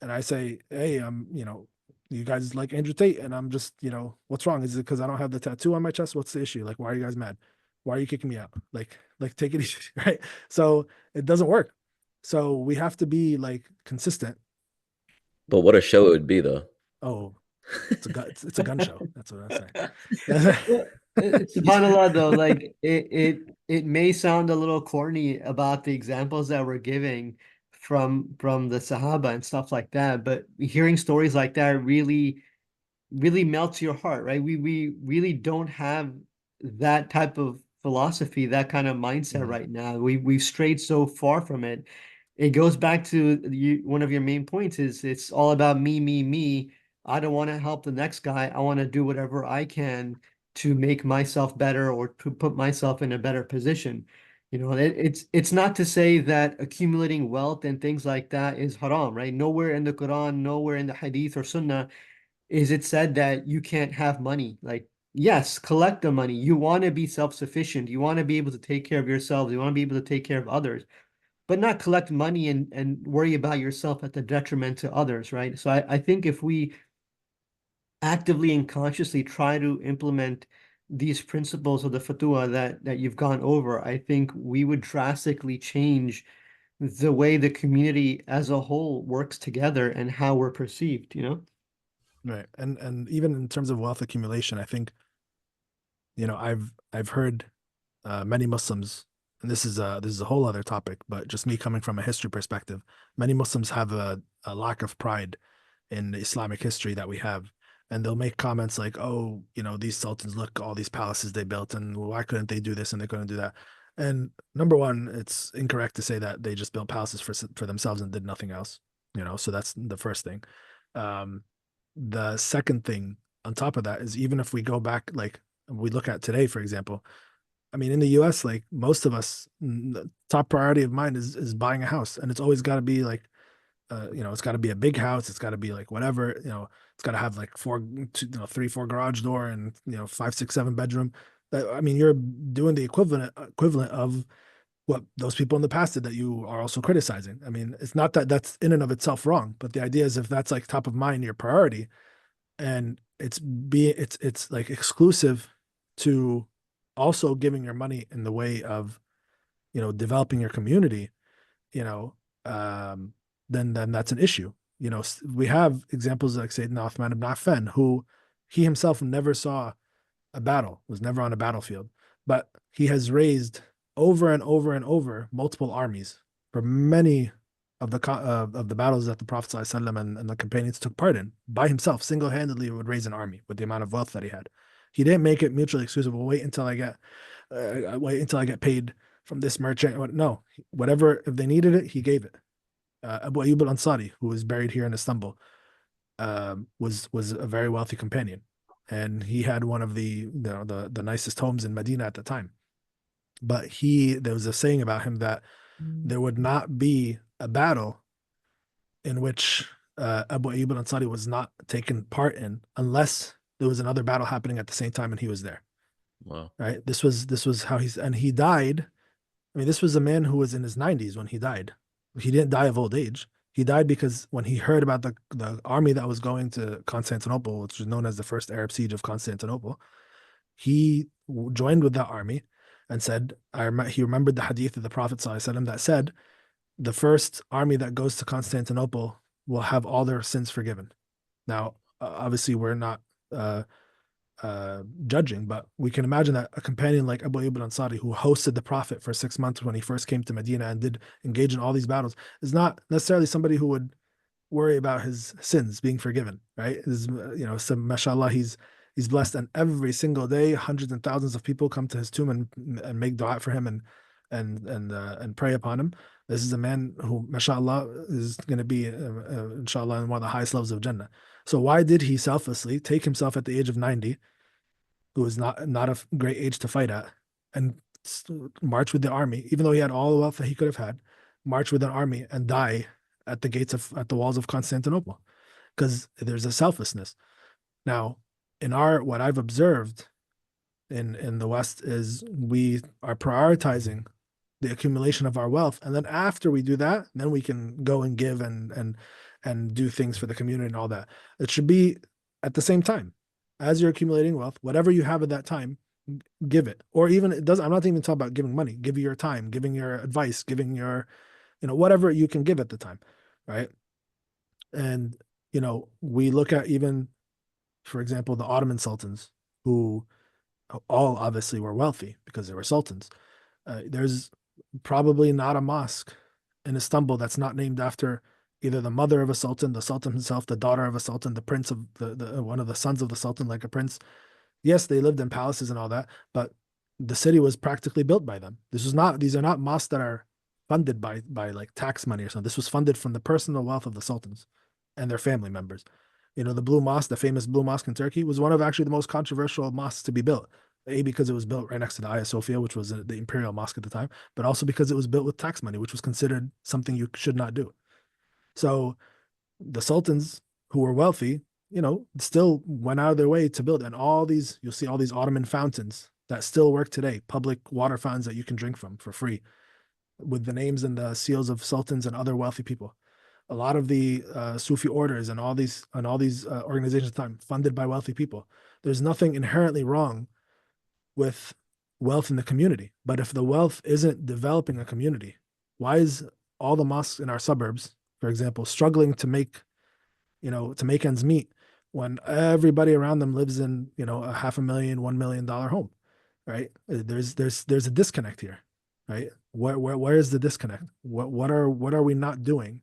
and I say, hey, you know, you guys like Andrew Tate, and I'm just, you know, what's wrong? Is it because I don't have the tattoo on my chest? What's the issue? Like, why are you guys mad? Why are you kicking me out? Like take it easy, right? So it doesn't work. So we have to be like consistent. But what a show it would be, though. Oh, it's a gun show. That's what I'm saying. Well, subhanAllah though, like it may sound a little corny about the examples that we're giving from the Sahaba and stuff like that, but hearing stories like that really melts your heart, right? We really don't have that type of philosophy, that kind of mindset right now. We've strayed so far from it. It goes back to one of your main points is it's all about me, me, me. I don't want to help the next guy. I want to do whatever I can to make myself better or to put myself in a better position. It's not to say that accumulating wealth and things like that is haram, right? Nowhere in the Quran, nowhere in the Hadith or Sunnah is it said that you can't have money. Like, yes, collect the money. You want to be self-sufficient. You want to be able to take care of yourselves. You want to be able to take care of others, but not collect money and worry about yourself at the detriment to others, right? So I think if we actively and consciously try to implement these principles of the fatwa that you've gone over, I think we would drastically change the way the community as a whole works together and how we're perceived, you know? Right. And even in terms of wealth accumulation, I think, I've heard many Muslims, and this is a whole other topic, but just me coming from a history perspective, many Muslims have a lack of pride in the Islamic history that we have. And they'll make comments like, oh, these sultans, look, all these palaces they built, and why couldn't they do this and they couldn't do that? And number one, it's incorrect to say that they just built palaces for themselves and did nothing else. So that's the first thing. Um, the second thing on top of that is, even if we go back, like we look at today, for example, I mean, in the US, like most of us, the top priority of mine is buying a house. And it's always got to be like, it's got to be a big house. It's got to be like whatever, it's got to have like three, four garage door and, 5, 6, 7 bedroom. I mean, you're doing the equivalent of what those people in the past did that you are also criticizing. I mean, it's not that that's in and of itself wrong, but the idea is if that's like top of mind, your priority, and it's like exclusive to also giving your money in the way of, developing your community, you know, um, then that's an issue. We have examples like Sayyidina Uthman ibn Affan, who he himself never saw a battle, was never on a battlefield, but he has raised over and over and over multiple armies for many of the battles that the Prophet ﷺ and the companions took part in. By himself, single-handedly, would raise an army with the amount of wealth that he had. He didn't make it mutually exclusive. Well, wait until I get paid from this merchant. No, whatever, if they needed it, he gave it. Abu Ayyub al-Ansari, who is buried here in Istanbul, was a very wealthy companion, and he had one of the nicest homes in Medina at the time. But there was a saying about him that there would not be a battle in which Abu Ayyub al-Ansari was not taken part in unless there was another battle happening at the same time and he was there. Wow. Right? This was how and he died. I mean, this was a man who was in his 90s when he died. He didn't die of old age. He died because when he heard about the army that was going to Constantinople, which was known as the first Arab siege of Constantinople, he joined with that army and said, he remembered the hadith of the Prophet ﷺ that said, the first army that goes to Constantinople will have all their sins forgiven. Now, obviously, we're not judging, but we can imagine that a companion like Abu Ayyub al-Ansari, who hosted the Prophet for 6 months when he first came to Medina and did engage in all these battles, is not necessarily somebody who would worry about his sins being forgiven, right? So mashallah, he's blessed, and every single day, hundreds and thousands of people come to his tomb and make dua for him and pray upon him. This is a man who, mashallah, is going to be, inshallah, in one of the highest levels of Jannah. So why did he selflessly take himself at the age of 90, who was not a great age to fight at, and march with the army, even though he had all the wealth that he could have had, march with an army and die at the walls of Constantinople? Because there's a selflessness. Now, what I've observed in the West is we are prioritizing the accumulation of our wealth, and then after we do that, then we can go and give and do things for the community and all that. It should be at the same time as you're accumulating wealth. Whatever you have at that time, give it. Or even it doesn't. I'm not even talking about giving money. Give your time, giving your advice, giving your, whatever you can give at the time, right? And we look at, even, for example, the Ottoman sultans, who all obviously were wealthy because they were sultans. There's probably not a mosque in Istanbul that's not named after either the mother of a sultan, the sultan himself, the daughter of a sultan, the prince of the one of the sons of the sultan, like a prince. Yes, they lived in palaces and all that, but the city was practically built by them. These are not mosques that are funded by like tax money or something. This was funded from the personal wealth of the sultans and their family members. The Blue Mosque, the famous Blue Mosque in Turkey, was one of actually the most controversial mosques to be built. A, because it was built right next to the Hagia Sophia, which was the imperial mosque at the time, but also because it was built with tax money, which was considered something you should not do. So the sultans who were wealthy, still went out of their way to build. And you'll see all these Ottoman fountains that still work today, public water fountains that you can drink from for free, with the names and the seals of sultans and other wealthy people. A lot of the Sufi orders and all these organizations at the time funded by wealthy people. There's nothing inherently wrong with wealth in the community, but if the wealth isn't developing a community, why is all the mosques in our suburbs, for example, struggling to make ends meet when everybody around them lives in, a $500,000, $1 million home, right? There's a disconnect here, right? Where is the disconnect? What are we not doing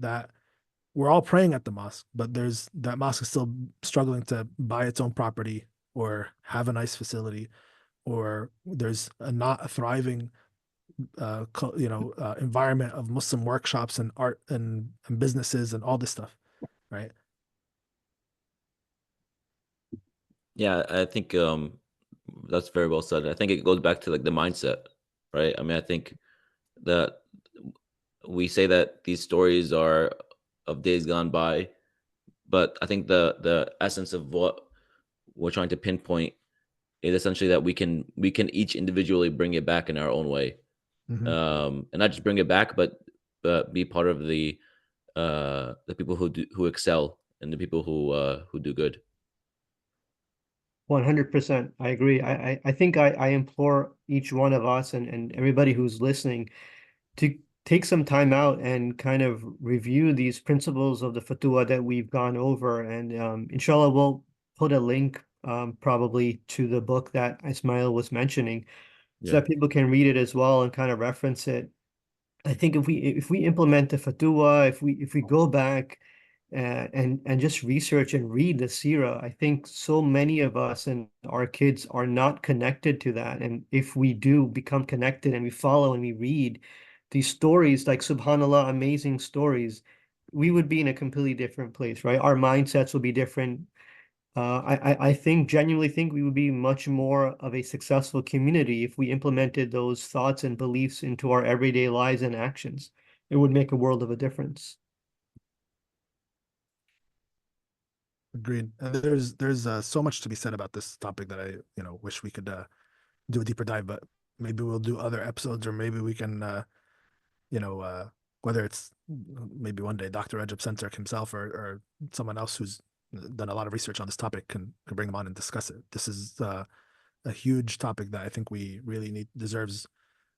that we're all praying at the mosque, but that mosque is still struggling to buy its own property or have a nice facility, or there's not a thriving environment of Muslim workshops and art and businesses and all this stuff, right? Yeah, I think that's very well said. I think it goes back to like the mindset, right? I mean, I think that we say that these stories are of days gone by, but I think the essence of what we're trying to pinpoint is essentially that we can each individually bring it back in our own way, Mm-hmm. and not just bring it back, but be part of the people who excel and the people who do good. 100%. I agree. I think I implore each one of us and everybody who's listening to take some time out and kind of review these principles of the Futuwwah that we've gone over. And inshallah, we'll put a link probably to the book that Ismail was mentioning so Yeah. that people can read it as well and kind of reference it. I think if we implement the Futuwwah, if we go back and just research and read the Sira, I think so many of us and our kids are not connected to that. And if we do become connected and we follow and we read these stories, like subhanallah, amazing stories, we would be in a completely different place, right? Our mindsets will be different. I think genuinely think we would be much more of a successful community if we implemented those thoughts and beliefs into our everyday lives and actions. It would make a world of a difference. Agreed. And there's so much to be said about this topic that I wish we could do a deeper dive, but maybe we'll do other episodes, or maybe we can whether it's maybe one day Dr. Recep Şentürk himself or someone else who's done a lot of research on this topic can bring them on and discuss it. This is a huge topic that I think we really deserves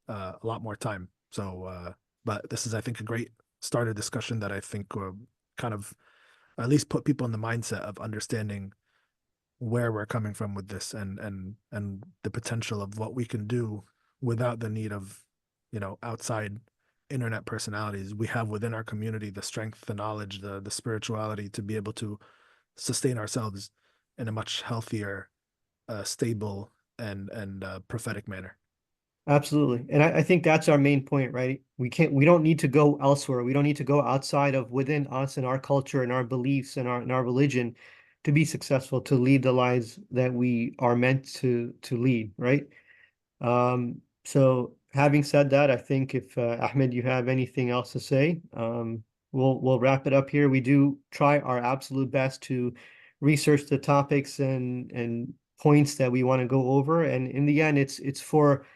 a lot more time. So, but this is, I think, a great starter discussion that I think kind of at least put people in the mindset of understanding where we're coming from with this and the potential of what we can do without the need of outside internet personalities. We have within our community the strength, the knowledge, the spirituality to be able to sustain ourselves in a much healthier, stable, and prophetic manner. Absolutely. And I think that's our main point, right? We don't need to go elsewhere. We don't need to go outside of within us and our culture and our beliefs and our religion to be successful, to lead the lives that we are meant to lead, right? So having said that, I think if Ahmed, you have anything else to say, we'll wrap it up here. We do try our absolute best to research the topics and points that we want to go over. And in the end, it's for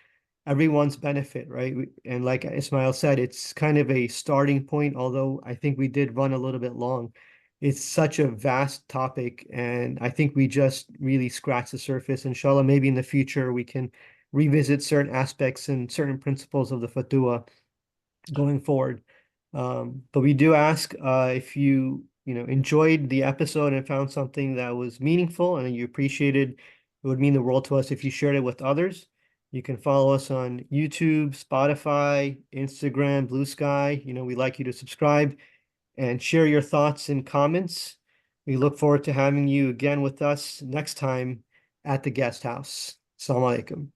everyone's benefit, right? And like Ismail said, it's kind of a starting point, although I think we did run a little bit long. It's such a vast topic, and I think we just really scratched the surface. Inshallah, maybe in the future we can revisit certain aspects and certain principles of the Futuwwah going forward. But we do ask if you enjoyed the episode and found something that was meaningful and you appreciated, it would mean the world to us if you shared it with others. You can follow us on YouTube, Spotify, Instagram, Blue Sky. We'd like you to subscribe and share your thoughts and comments. We look forward to having you again with us next time at the guest house. Assalamu alaikum.